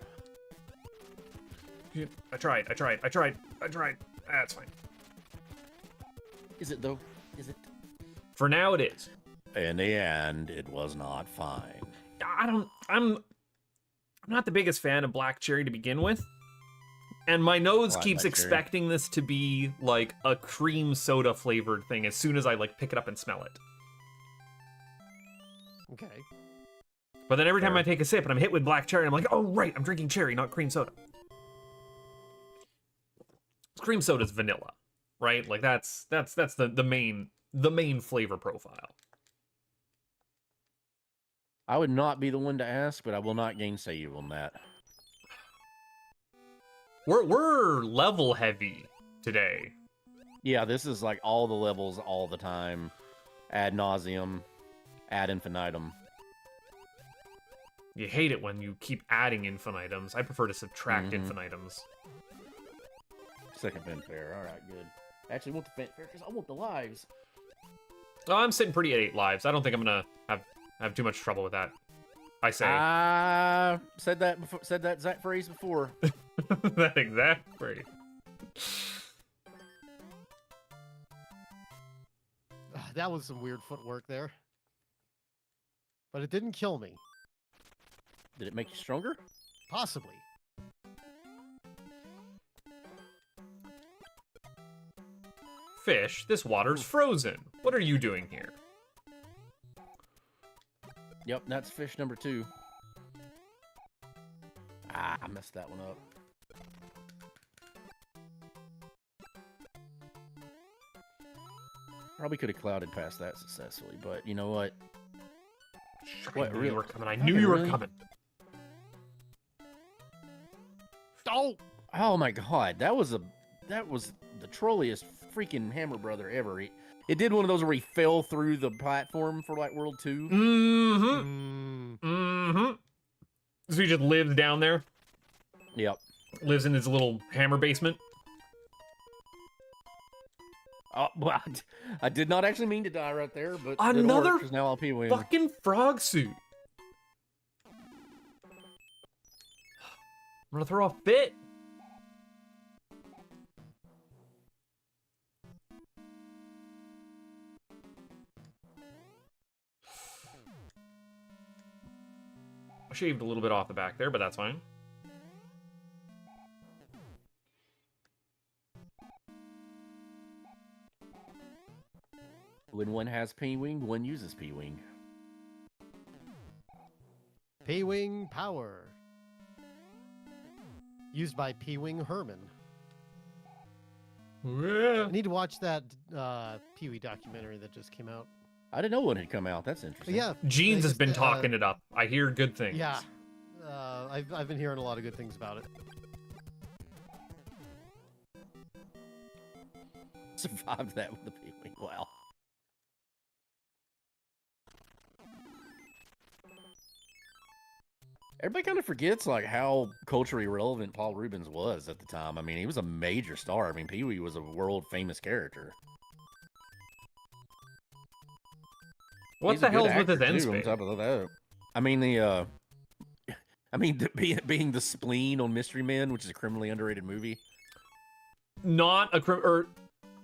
I tried. That's fine. Is it though? Is it? For now, it is. In the end, it was not fine. I'm not the biggest fan of black cherry to begin with. And my nose keeps expecting this to be like a cream soda flavored thing as soon as I like pick it up and smell it. Okay. But then every time I take a sip and I'm hit with black cherry, I'm like, oh right, I'm drinking cherry, not cream soda. Cream soda's vanilla, right? Like that's the main flavor profile. I would not be the one to ask, but I will not gainsay you on that. We're level heavy today. Yeah, this is like all the levels all the time, ad nauseum, ad infinitum. You hate it when you keep adding infinitums. I prefer to subtract infinitums. Second fanfare. All right, good. I actually want the fanfare because I want the lives. Oh, I'm sitting pretty at 8 lives. I don't think I'm gonna have too much trouble with that. I say. Said that exact phrase before. That exact phrase. That was some weird footwork there. But it didn't kill me. Did it make you stronger? Possibly. Fish, this water's frozen. What are you doing here? Yep, that's fish number 2. I messed that one up. Probably could have clouded past that successfully, but you know what? I knew you were coming. I knew you were coming. Oh my god, that was the trolliest freaking Hammer Brother ever. It did one of those where he fell through the platform for like World 2. So he just lives down there? Yep. Lives in his little hammer basement? Oh, well, I did not actually mean to die right there, but another now LP wins. Fucking frog suit. I'm gonna throw a fit. I shaved a little bit off the back there, but that's fine. When one has P-Wing, one uses P-Wing. P-Wing power. Used by P-Wing Herman. Yeah. I need to watch that Pee-wee documentary that just came out. I didn't know one had come out. That's interesting. Yeah, Jeans has been talking it up. I hear good things. Yeah, I've been hearing a lot of good things about it. Survived that with the P-Wing. Wow. Everybody kind of forgets like how culturally relevant Paul Rubens was at the time. I mean, he was a major star. I mean, Pee-wee was a world famous character. What the hell's with his end spade? On top of that, I mean being the spleen on Mystery Men, which is a criminally underrated movie. Not a or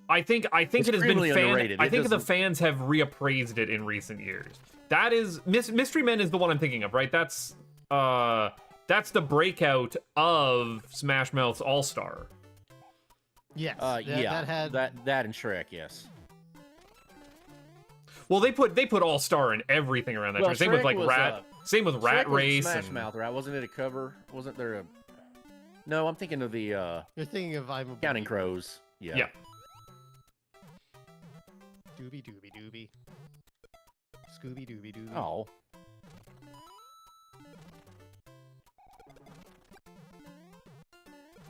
I think it has been underrated. I think the fans have reappraised it in recent years. That is Mystery Men is the one I'm thinking of, right? That's the breakout of Smash Mouth's All Star. Yes. Yeah. That had that and Shrek. Yes. Well, they put All Star in everything around that. Same with like same with Rat Race Smash and Mouth, right? Wasn't it a cover? Wasn't there a? No, I'm thinking of the. You're thinking of I'm a Counting Crows. Yeah. Yeah. Doobie doobie doobie. Scooby dooby doobie. Oh.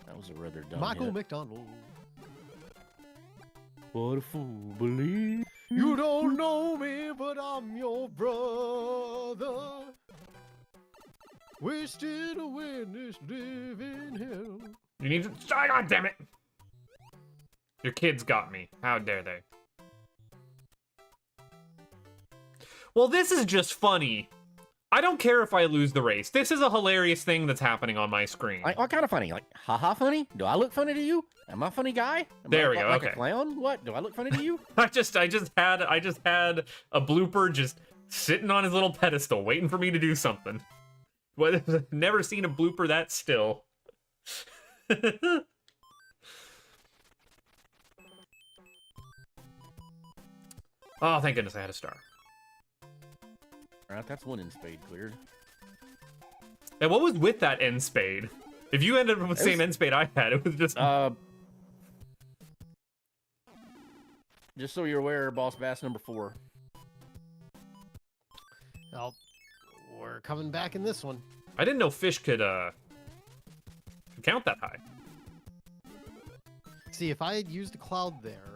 That was a rather dumb Michael hit. McDonald. What a fool believes. You don't know me, but I'm your brother. Wasted away in this living hell. you need to. God damn it! Your kids got me. How dare they? Well, this is just funny. I don't care if I lose the race. This is a hilarious thing that's happening on my screen. What kind of funny? Like, haha funny? Do I look funny to you? Am I a funny guy? There we go. Like Okay. a clown? What? Do I look funny to you? I just had a blooper just sitting on his little pedestal, waiting for me to do something. Well, never seen a blooper that still. Oh, thank goodness I had a star. All right, that's one in spade cleared. And what was with that end spade? If you ended up with the same end spade I had, it was just... Just so you're aware, Boss Bass number 4. Well, we're coming back in this one. I didn't know fish could count that high. See, if I had used a cloud there...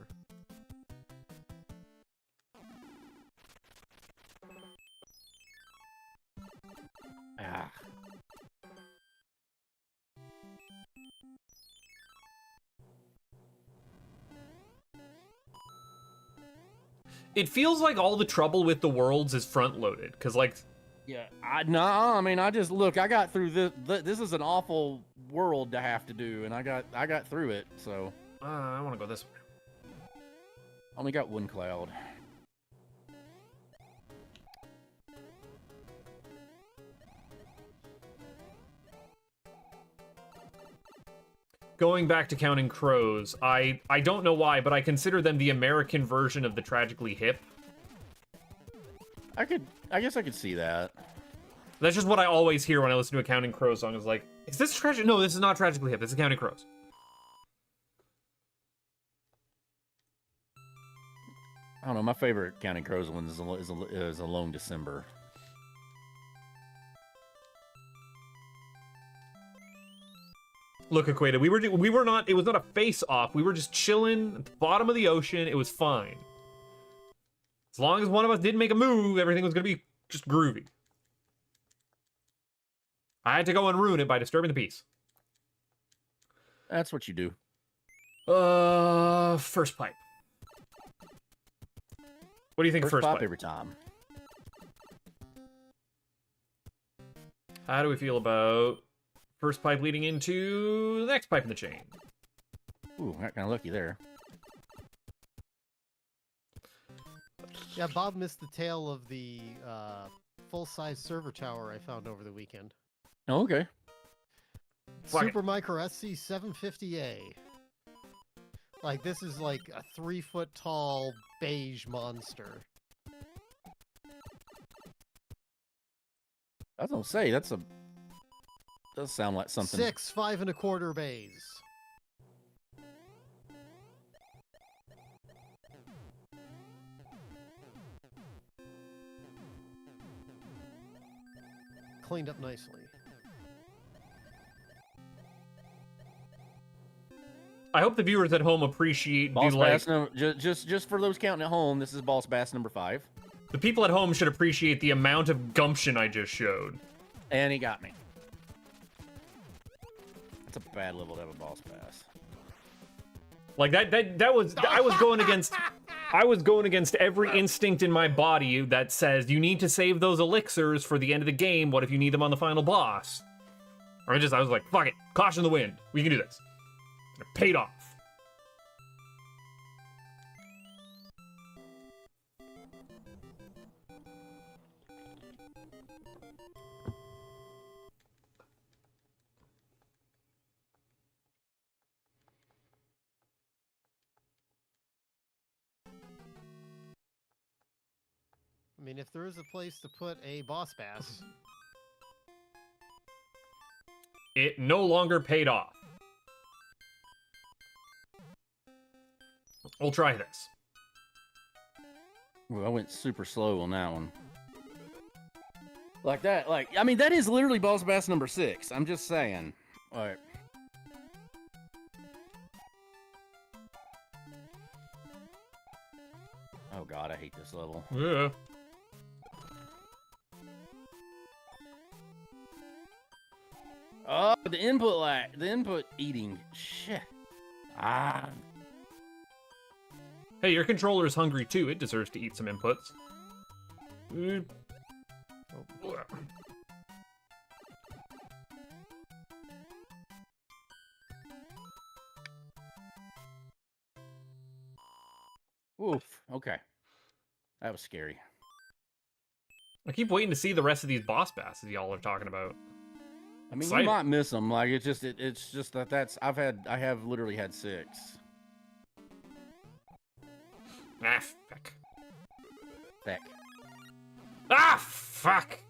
Ah. It feels like all the trouble with the worlds is front-loaded, because, like... Yeah, I mean, I just, look, I got through this. This is an awful world to have to do, and I got through it, so... I want to go this way. Only got one cloud. Going back to Counting Crows, I don't know why, but I consider them the American version of the Tragically Hip. I guess I could see that. That's just what I always hear when I listen to a Counting Crows song. Is like, is this tragic? No, this is not Tragically Hip. This is Counting Crows. I don't know. My favorite Counting Crows one is Alone December. Look, Equated, we were not. It was not a face-off. We were just chilling at the bottom of the ocean. It was fine. As long as one of us didn't make a move, everything was gonna be just groovy. I had to go and ruin it by disturbing the peace. That's what you do. First pipe. What do you think of first pipe? Every time. How do we feel about first pipe leading into the next pipe in the chain? Ooh, got kind of lucky there. Yeah, Bob missed the tail of the full-size server tower I found over the weekend. Oh, okay. Super Micro SC750A. Like, this is like a 3-foot tall beige monster. I was gonna say does sound like something. 6 5 1/4 bays. Cleaned up nicely. I hope the viewers at home appreciate Boss the, like, bass number, just for those counting at home, this is boss bass number 5. the people at home should appreciate the amount of gumption I just showed. And he got me. That's a bad level to have a boss bass. Like that was I was going against every instinct in my body that says you need to save those elixirs for the end of the game. What if you need them on the final boss? I was like, fuck it, caution the wind. We can do this. And it paid off. I mean, if there is a place to put a boss bass, It no longer paid off. We'll try this. Well, I went super slow on that one. Like that, I mean, that is literally boss bass number 6. I'm just saying. All right. Oh God, I hate this level. Yeah. Oh, the input eating. Shit. Ah. Hey, your controller's hungry too. It deserves to eat some inputs. Oof. Okay. That was scary. I keep waiting to see the rest of these boss basses y'all are talking about. I mean, Excited. you might miss them. Like it's just I have literally had 6. Ah, fuck. Heck. Ah, fuck.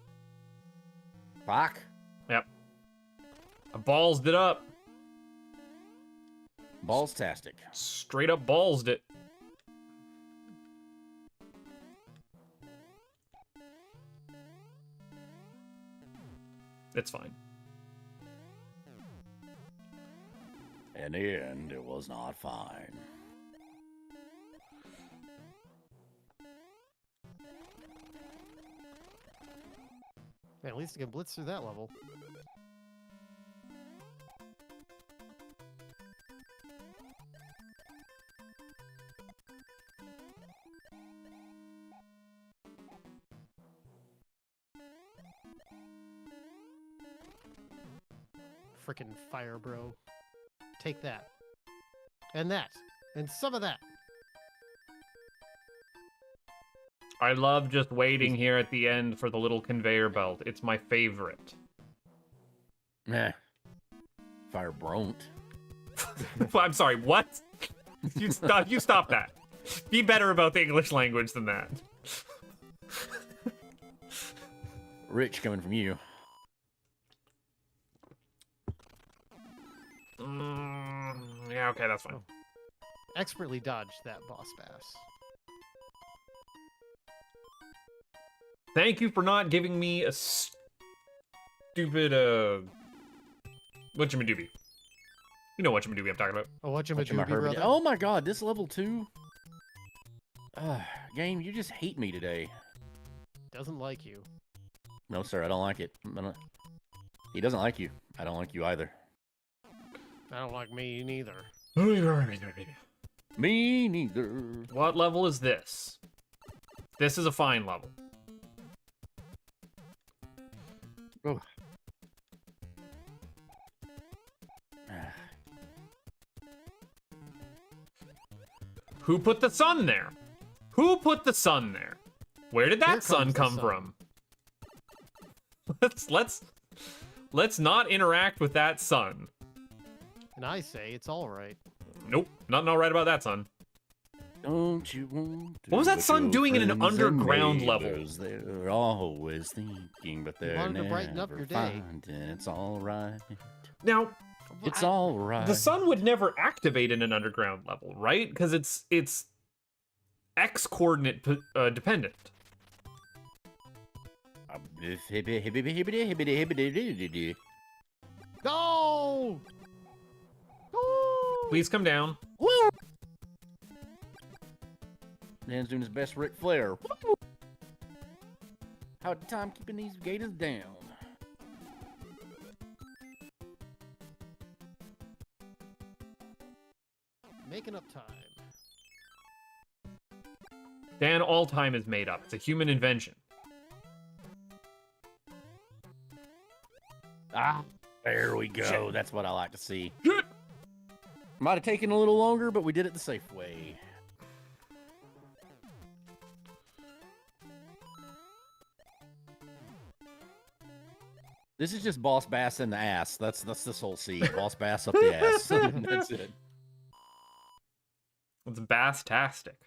Fuck. Yep. I ballsed it up. Balls-tastic. Straight up ballsed it. It's fine. In the end, it was not fine. man, at least I can blitz through that level. Frickin' fire, bro. Take that. And that. And some of that. I love just waiting here at the end for the little conveyor belt. It's my favorite. Meh. Fire bront. I'm sorry, what? You stop that. Be better about the English language than that. Rich coming from you. Yeah, okay, that's fine. Expertly dodged that boss bass. Thank you for not giving me a stupid, whatchamadoobie. You know whatchamadoobie I'm talking about. Oh, whatchamadoobie, brother. Oh my god, this level 2? Game, you just hate me today. Doesn't like you. No, sir, I don't like it. He doesn't like you. I don't like you either. I don't like me neither. Me neither. What level is this? This is a fine level. Oh. Who put the sun there? Who put the sun there? Where did that sun come from? Let's not interact with that sun. And I say it's all right. Nope, nothing all right about that, son. Don't you want to What was that son doing in an underground level? They're always thinking, but they're wanted to brighten up never your day. finding it's all right. Now, It's all right. the sun would never activate in an underground level, right? Because it's X coordinate dependent. Go! Go! Please come down. Woo! Dan's doing his best Ric Flair. Woo! Hard time keeping these gators down. Making up time. Dan, all time is made up. It's a human invention. Ah, there we go. Shit. That's what I like to see. Shit. Might have taken a little longer, but we did it the safe way. This is just Boss Bass in the ass. That's this whole scene. Boss Bass up the ass. That's it. It's bass-tastic.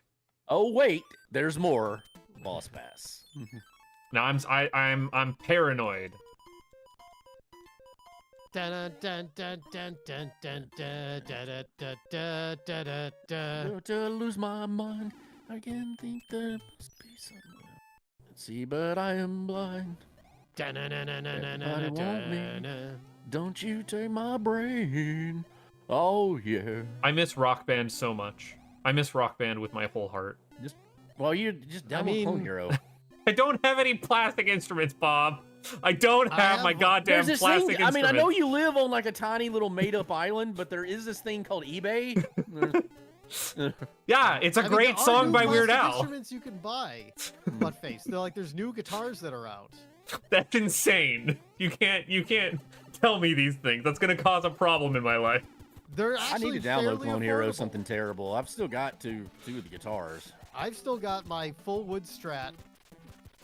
Oh wait, there's more. Boss Bass. Now I'm paranoid. Dun dun dun dun dun dun dun dun dun dun dun dun. To lose my mind, I can think there must be somewhere. Let's see, but I am blind. Everybody want me. Don't you take my brain. Oh yeah. I miss Rock Band so much. I miss Rock Band with my whole heart. You just download Clone Hero. I don't have any plastic instruments, Bob. I don't have my goddamn There's this plastic thing, I mean, I instruments. know you live on like a tiny little made-up island, but there is this thing called eBay. Yeah, it's a great there are song new by Weird plastic Al. Instruments you can buy. Buttface. They're like there's new guitars that are out. That's insane. You can't tell me these things. That's gonna cause a problem in my life. They're I actually need to download fairly Clone Hero, affordable. something terrible. I've still got two of the guitars. I've still got my full wood Strat.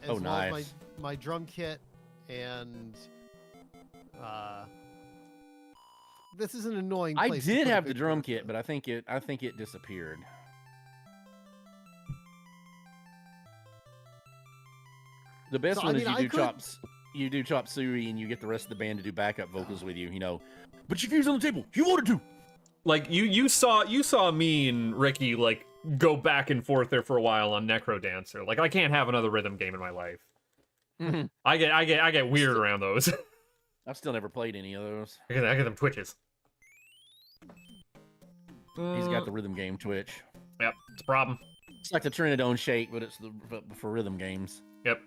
As Oh, well nice. as my drum kit and this is an annoying I place to did put a have the big drum board, kit, but I think it disappeared. The best So, one I is mean, you do chop suey and you get the rest of the band to do backup vocals with you, you know. But your keys on the table. You wanted to. Like you saw me and Ricky like go back and forth there for a while on Necro Dancer. Like I can't have another rhythm game in my life. Mhm. I get weird around those. I've still never played any of those. I get them twitches. He's got the rhythm game Twitch. Yep, it's a problem. It's like the Trinidone Shake, but it's for rhythm games. Yep.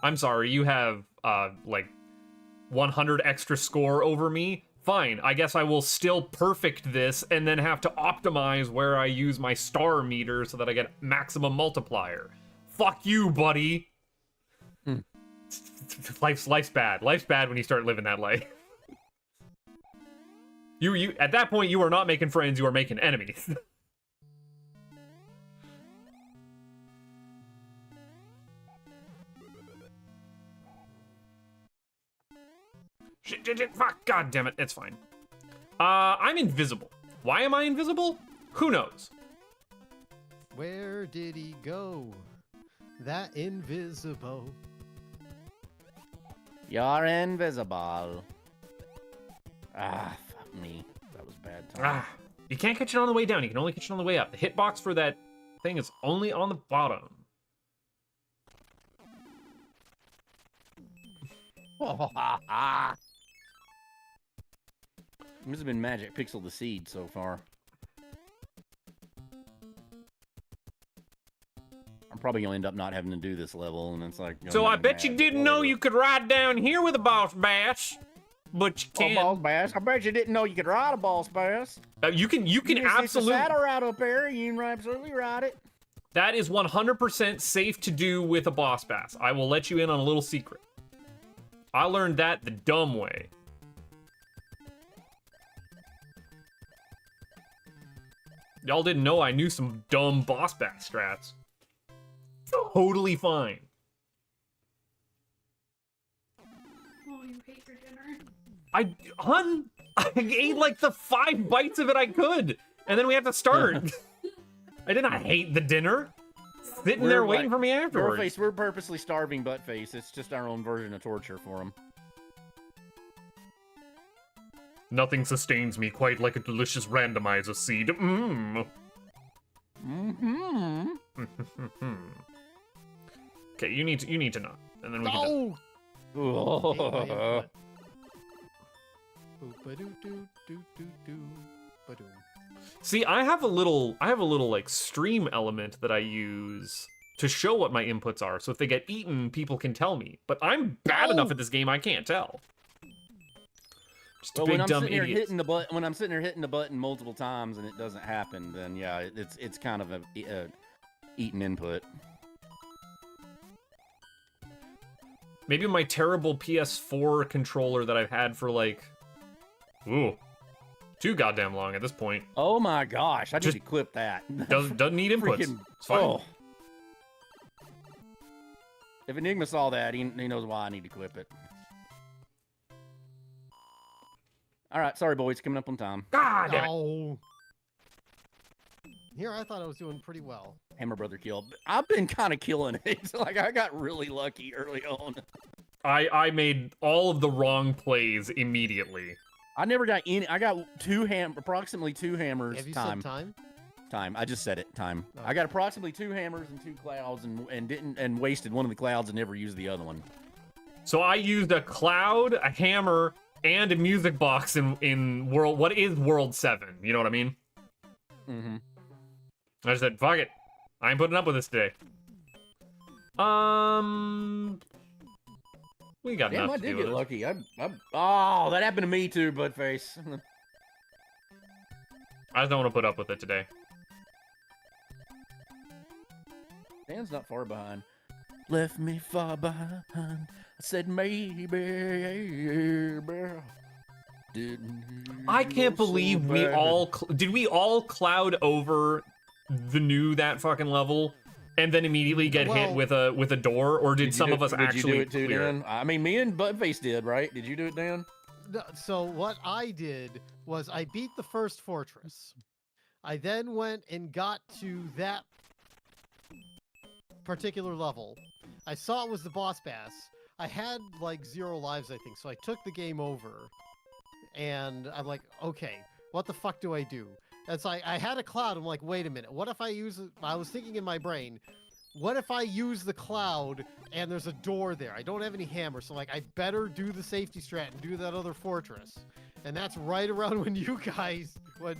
I'm sorry, you have like 100 extra score over me. Fine, I guess I will still perfect this and then have to optimize where I use my star meter so that I get maximum multiplier. Fuck you, buddy. Life's bad. Life's bad when you start living that life. You at that point you are not making friends, you are making enemies. Shit, fuck, god damn it, it's fine. I'm invisible. Why am I invisible? Who knows? Where did he go? That invisible. You're invisible. Ah, fuck me. That was bad time. You can't catch it on the way down, you can only catch it on the way up. The hitbox for that thing is only on the bottom. This has been Magic Pixel the Seed so far. I'm probably gonna end up not having to do this level, and it's like. So I bet you didn't know you could ride down here with a boss bass, but you Oh, can. Boss Bass. I bet you didn't know you could ride a Boss Bass. You can absolutely. saddle right up there. You can absolutely ride it. That is 100% safe to do with a boss bass. I will let you in on a little secret. I learned that the dumb way. Y'all didn't know I knew some dumb boss bass strats. Totally fine. Oh, you hate your dinner? Hun, I ate like the 5 bites of it I could, and then we have to start. I did not hate the dinner. Sitting there waiting for me afterwards. Buttface, we're purposely starving Buttface. It's just our own version of torture for him. Nothing sustains me quite like a delicious randomizer seed. Mmm. Mm-hmm. Okay, you need to know, and then we No! Oh. See, I have a little like stream element that I use to show what my inputs are. So if they get eaten, people can tell me. But I'm bad enough at this game, I can't tell. Just a big dumb idiot. When I'm sitting here hitting the button multiple times and it doesn't happen, then yeah, it's kind of a eaten input. Maybe my terrible PS4 controller that I've had for like, too goddamn long at this point. Oh my gosh, I need to clip that. Doesn't need inputs. It's fine. Oh. If Enigma saw that, he knows why I need to clip it. All right, sorry boys, coming up on time. God damn it. No. Here, I thought I was doing pretty well. Hammer Brother killed. I've been kind of killing it. Like, I got really lucky early on. I made all of the wrong plays immediately. I never got any. I got approximately 2 hammers. Have you said time? Time. I just said it. Time. Oh. I got approximately 2 hammers and 2 clouds, and wasted one of the clouds and never used the other one. So I used a cloud, a hammer, and a music box in world. What is World 7? You know what I mean? Mm-hmm. I just said, fuck it. I ain't putting up with this today. We got enough I to did do get with lucky. Oh, that happened to me too, Buttface. I just don't want to put up with it today. Dan's not far behind. Left me far behind. I said maybe. I can't believe we all did we all cloud over that fucking level and then immediately get hit with a door, or did some of us actually do it too, clear? Dan? I mean, me and Buttface did, right? Did you do it, Dan? No, so what I did was I beat the first fortress. I then went and got to that particular level. I saw it was the boss bass. I had like 0 lives, I think, so I took the game over. And I'm like, okay, what the fuck do I do? It's like, I had a cloud. I'm like, wait a minute. What if I use it? I was thinking in my brain, what if I use the cloud and there's a door there? I don't have any hammers, so like, I better do the safety strat and do that other fortress. And that's right around when when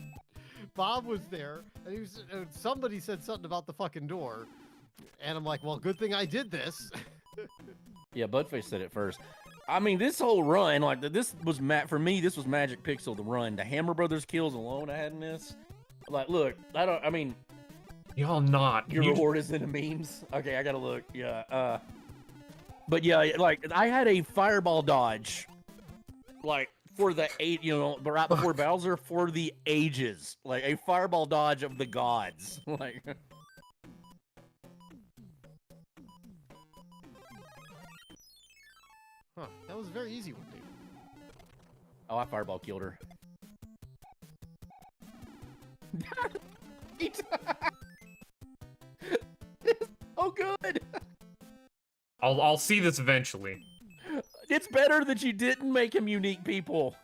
Bob was there, and somebody said something about the fucking door. And I'm like, well, good thing I did this. Yeah, Buttface said it first. I mean, this whole run, like, this was for me, this was Magic Pixel, the run. The Hammer Brothers kills alone I had in this. Like, look, I mean... Y'all not. Your reward is in the memes. Okay, I gotta look, yeah. But yeah, like, I had a fireball dodge, like, for the right before Bowser, for the ages. Like, a fireball dodge of the gods. Like... Huh, that was a very easy one, dude. Oh, I fireball killed her. Oh, good. I'll see this eventually. It's better that you didn't make him unique people.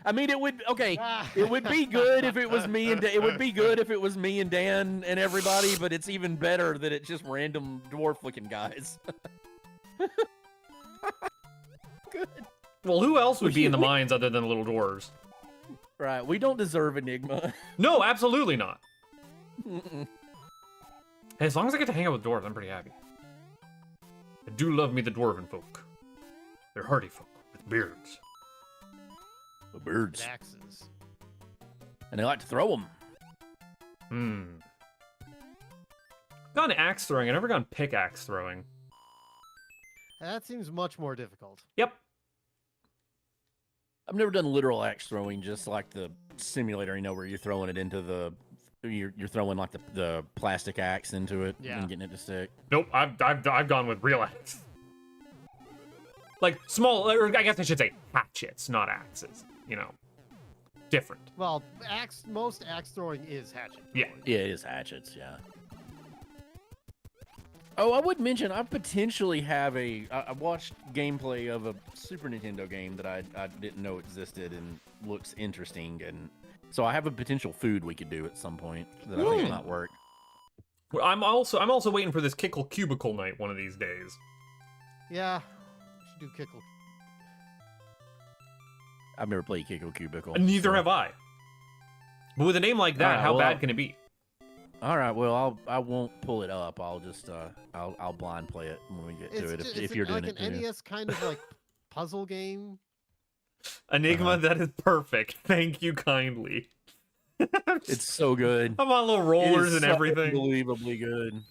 I mean, it would it would be good if it was me and it would be good if it was me and Dan and everybody, but it's even better that it's just random dwarf looking guys. Good. Well, who else would be in the mines other than little dwarves? Right, we don't deserve Enigma. No, absolutely not. Hey, as long as I get to hang out with dwarves, I'm pretty happy. I do love me the dwarven folk. They're hardy folk with beards. The beards. And axes. And they like to throw I've them. gone axe throwing. I've never gone pickaxe throwing. That seems much more difficult. Yep. I've never done literal axe throwing, just like the simulator, where you're throwing it into the... You're throwing like the plastic axe into it and getting it to stick. Nope, I've gone with real axe. Like small, or I guess I should say hatchets, not axes. different. Well, most axe throwing is hatchet. Yeah. Yeah, it is hatchets. Yeah. Oh, I would mention I potentially have I watched gameplay of a Super Nintendo game that I didn't know existed and looks interesting, and so I have a potential food we could do at some point that I think might work. Well, I'm also waiting for this Kickle Cubicle night one of these days. Yeah, we should do Kickle. I've never played Kickle Cubicle. Neither have I. But with a name like that, how bad can it be? All right, well, I won't pull it up. I'll just I'll blind play it when we get to it. If you're doing like an NES kind of like puzzle game. Enigma, that is perfect. Thank you kindly. It's so good. I'm on little rollers and everything. Unbelievably good.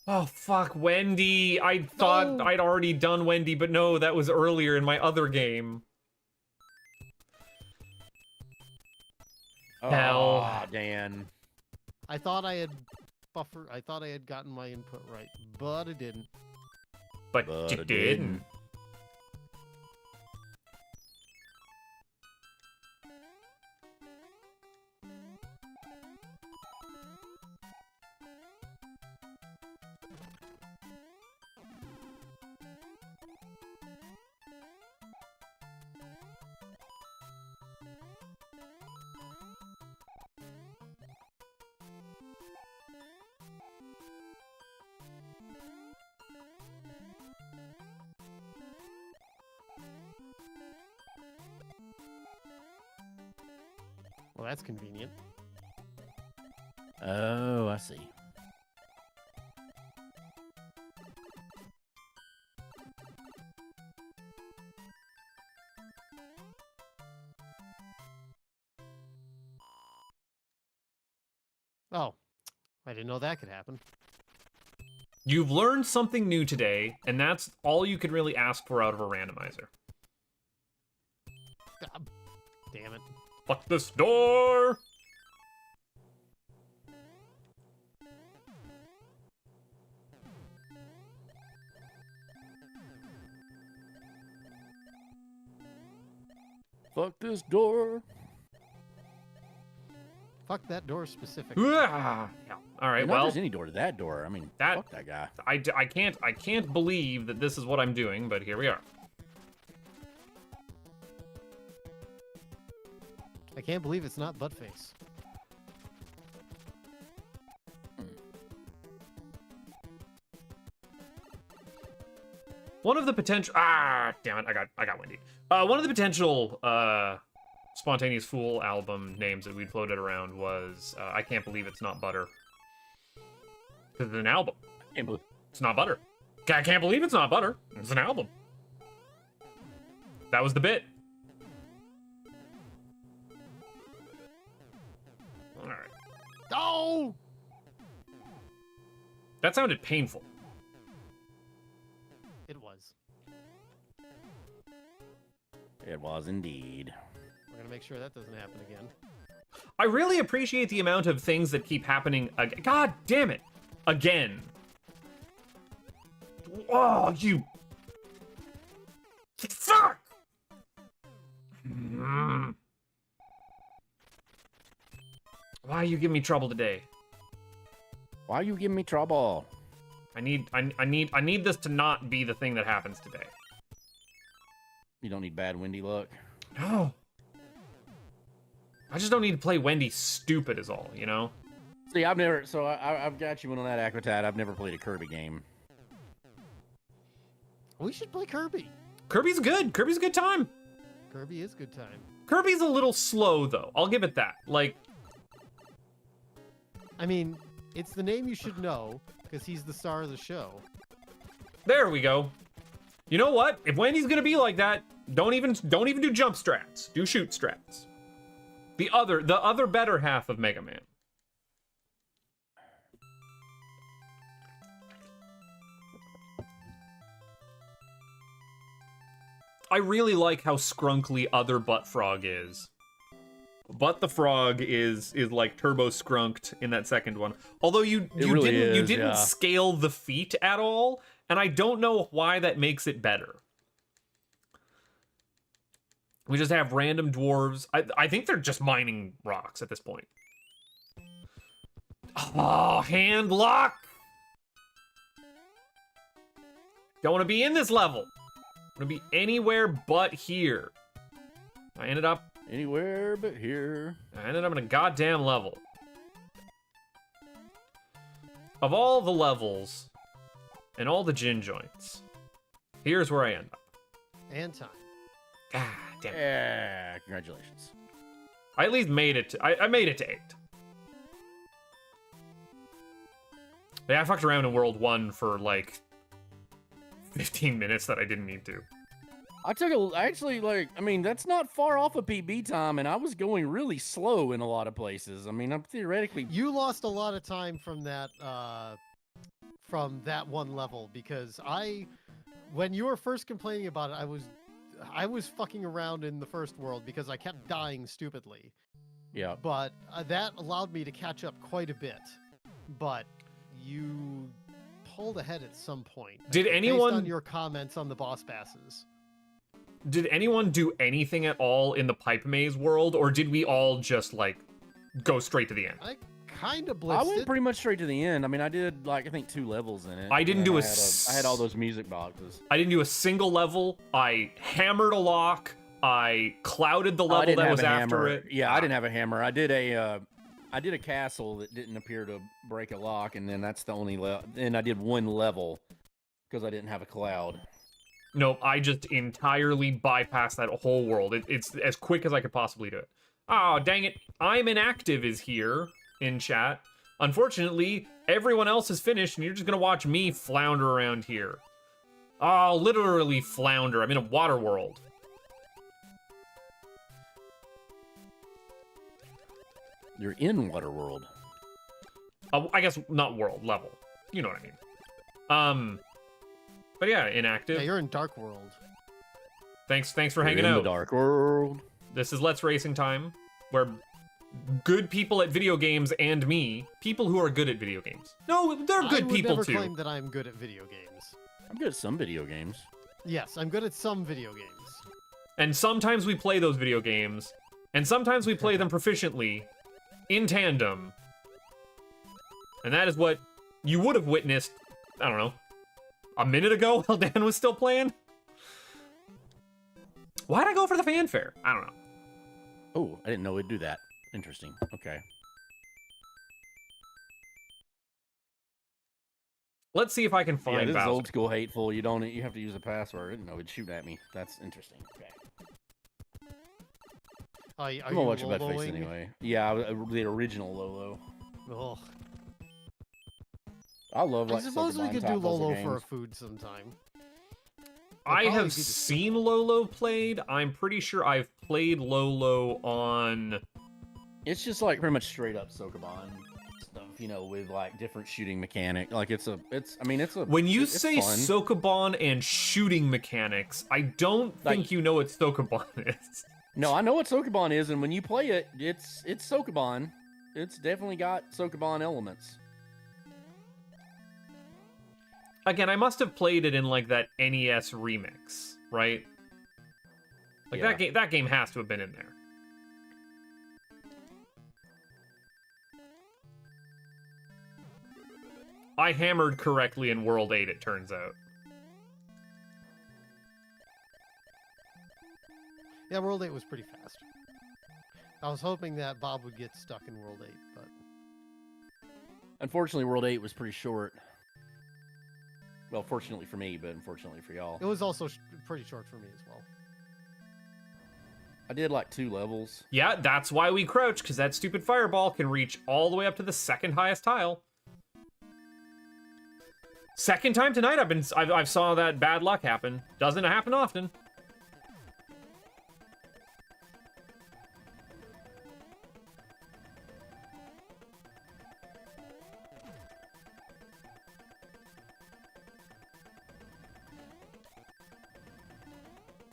Oh fuck, Wendy! I thought I'd already done Wendy, but no, that was earlier in my other game. Hell, Dan. I thought I had gotten my input right, but I didn't. But you didn't. Well, that's convenient. Oh, I see. Oh, I didn't know that could happen. You've learned something new today, and that's all you can really ask for out of a randomizer. Damn it. Fuck this door! Fuck this door. Fuck that door specifically. Yeah. All right, Not well, just any door to that door. I mean, fuck that guy. I can't believe that this is what I'm doing, but here we are. I can't believe it's not Buttface. One of the potential damn it, I got Wendy. One of the potential Spontaneous Fool album names that we'd floated around was I Can't Believe It's Not Butter. Because it's an album. It's not butter. I can't believe it's not butter. It's an album. That was the bit. Alright. Oh! That sounded painful. It was. It was indeed. We're gonna make sure that doesn't happen again. I really appreciate the amount of things that keep happening. God damn it. Again. Oh, you. Fuck! Why you giving me trouble today? Why are you giving me trouble? I need this to not be the thing that happens today. You don't need bad windy luck. No. I just don't need to play Wendy stupid is all, you know? See, I've never, so I've got you in on that Aquatat. I've never played a Kirby game. We should play Kirby. Kirby's good. Kirby's a good time. Kirby is good time. Kirby's a little slow, though. I'll give it that. Like, I mean, it's the name you should know, because he's the star of the show. there we go. You know what? If Wendy's gonna be like that, don't even do jump strats. Do shoot strats. The other better half of Mega Man. I really like how scrunkly other Butt Frog is. Butt the Frog is like turbo scrunked in that second one. Although you didn't scale the feet at all, and I don't know why that makes it better. We just have random dwarves. I think they're just mining rocks at this point. Oh, hand lock! Don't want to be in this level. I want to be anywhere but here. I ended up... Anywhere but here. I ended up in a goddamn level. Of all the levels and all the gin joints, here's where I end up. And time. Ah, damn it. Yeah, congratulations. I at least made it to... I made it to 8. Yeah, I fucked around in World 1 for, like, 15 minutes that I didn't need to. Actually, like, I mean, that's not far off of PB time, and I was going really slow in a lot of places. I mean, I'm theoretically... You lost a lot of time from that one level, because when you were first complaining about it, I was fucking around in the first world because I kept dying stupidly. Yeah. But that allowed me to catch up quite a bit. But you pulled ahead at some point. Did anyone... Based on your comments on the boss passes. Did anyone do anything at all in the pipe maze world, or did we all just, like, go straight to the end? I kind of blitzed I went it. pretty much straight to the end. I mean, I did, like, I think 2 levels in it. I didn't do I had all those music boxes. I didn't do a single level. I hammered a lock. I clouded the level that was after it. Yeah, I didn't have a hammer. I did a castle that didn't appear to break a lock, and then that's the only and I did 1 level because I didn't have a cloud. Nope, I just entirely bypassed that whole world. It's as quick as I could possibly do it. Oh, dang it. I'm inactive is here in chat. Unfortunately, everyone else is finished, and you're just gonna watch me flounder around here. Oh, literally flounder. I'm in a water world. You're in Waterworld. I guess not world, level. You know what I mean. But yeah, inactive. Yeah, you're in Dark World. Thanks for hanging in out. The Dark World. This is Let's Racing Time, where good people at video games and me, people who are good at video games. No, they're good people I would too. never claim that I'm good at video games. I'm good at some video games. Yes, I'm good at some video games. And sometimes we play those video games, and sometimes we play them proficiently, in tandem. And that is what you would have witnessed, I don't know, a minute ago while Dan was still playing? Why'd I go for the fanfare? I don't know. Oh, I didn't know we'd do that. Interesting. Okay. Let's see if I can find this Bowser. is old school hateful. You have to use a password. I didn't know it'd shoot at me. That's interesting. Okay. Are I'm gonna watch your butt Loloing? face anyway. Yeah, the original Lolo. Oh. I love like I suppose we could do Lolo for a games. food sometime. I have seen Lolo played. I'm pretty sure I've played Lolo on... It's just like pretty much straight up Sokoban stuff, you know, with like different shooting mechanic. Like When you say fun. Sokoban and shooting mechanics, I don't think you know what Sokoban is. No, I know what Sokoban is, and when you play it, it's Sokoban. It's definitely got Sokoban elements. Again, I must have played it in like that NES remix, right? Like that game has to have been in there. I hammered correctly in World 8, it turns out. Yeah, World 8 was pretty fast. I was hoping that Bob would get stuck in World 8, but... Unfortunately, World 8 was pretty short. Well, fortunately for me, but unfortunately for y'all. It was also pretty short for me as well. I did like 2 levels. Yeah, that's why we crouch, because that stupid fireball can reach all the way up to the second highest tile. Second time tonight I've saw that bad luck happen. Doesn't happen often.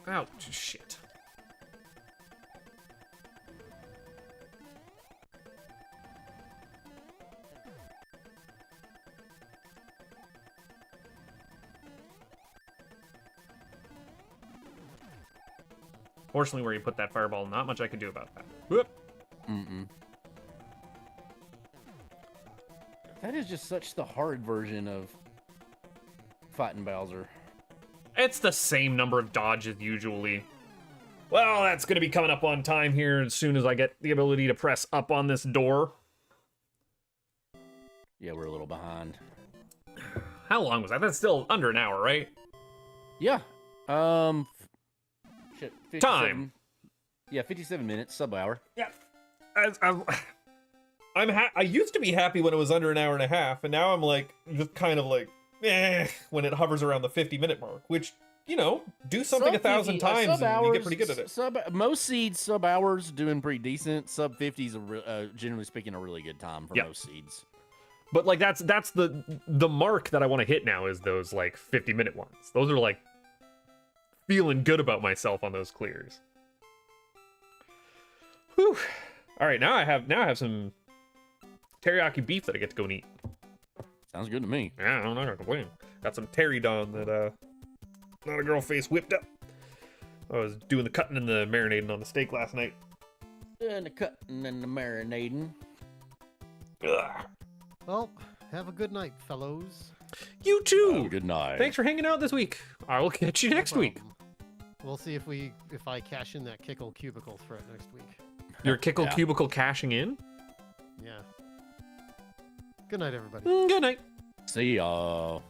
Ouch, shit. Unfortunately, where you put that fireball, not much I could do about that. Whoop. That is just such the hard version of fighting Bowser. It's the same number of dodges usually. Well, that's going to be coming up on time here as soon as I get the ability to press up on this door. Yeah, we're a little behind. How long was that? That's still under an hour, right? Yeah. Shit, 57, Time. Yeah, 57 minutes, sub-hour. Yeah. I used to be happy when it was under an hour and a half, and now I'm like, just kind of like, when it hovers around the 50-minute mark, which, you know, do something 1,000 times and you get pretty good at it. Most seeds, sub-hours, doing pretty decent. Sub-50s, generally speaking, a really good time for most seeds. But, like, that's the mark that I want to hit now is those, like, 50-minute ones. Those are, like, feeling good about myself on those clears. Whew. All right, now I have some teriyaki beef that I get to go and eat. Sounds good to me. Yeah, I'm not gonna complain. Got some terry don that not a girl face whipped up. I was doing the cutting and the marinating on the steak last night. Doing the cutting and the marinating. Ugh. Well, have a good night, fellows. You too. Good night. Thanks for hanging out this week. I will catch you next week. We'll see if I cash in that Kickle Cubicle threat next week. Your Kickle Cubicle cashing in? Yeah. Good night, everybody. Good night. See y'all.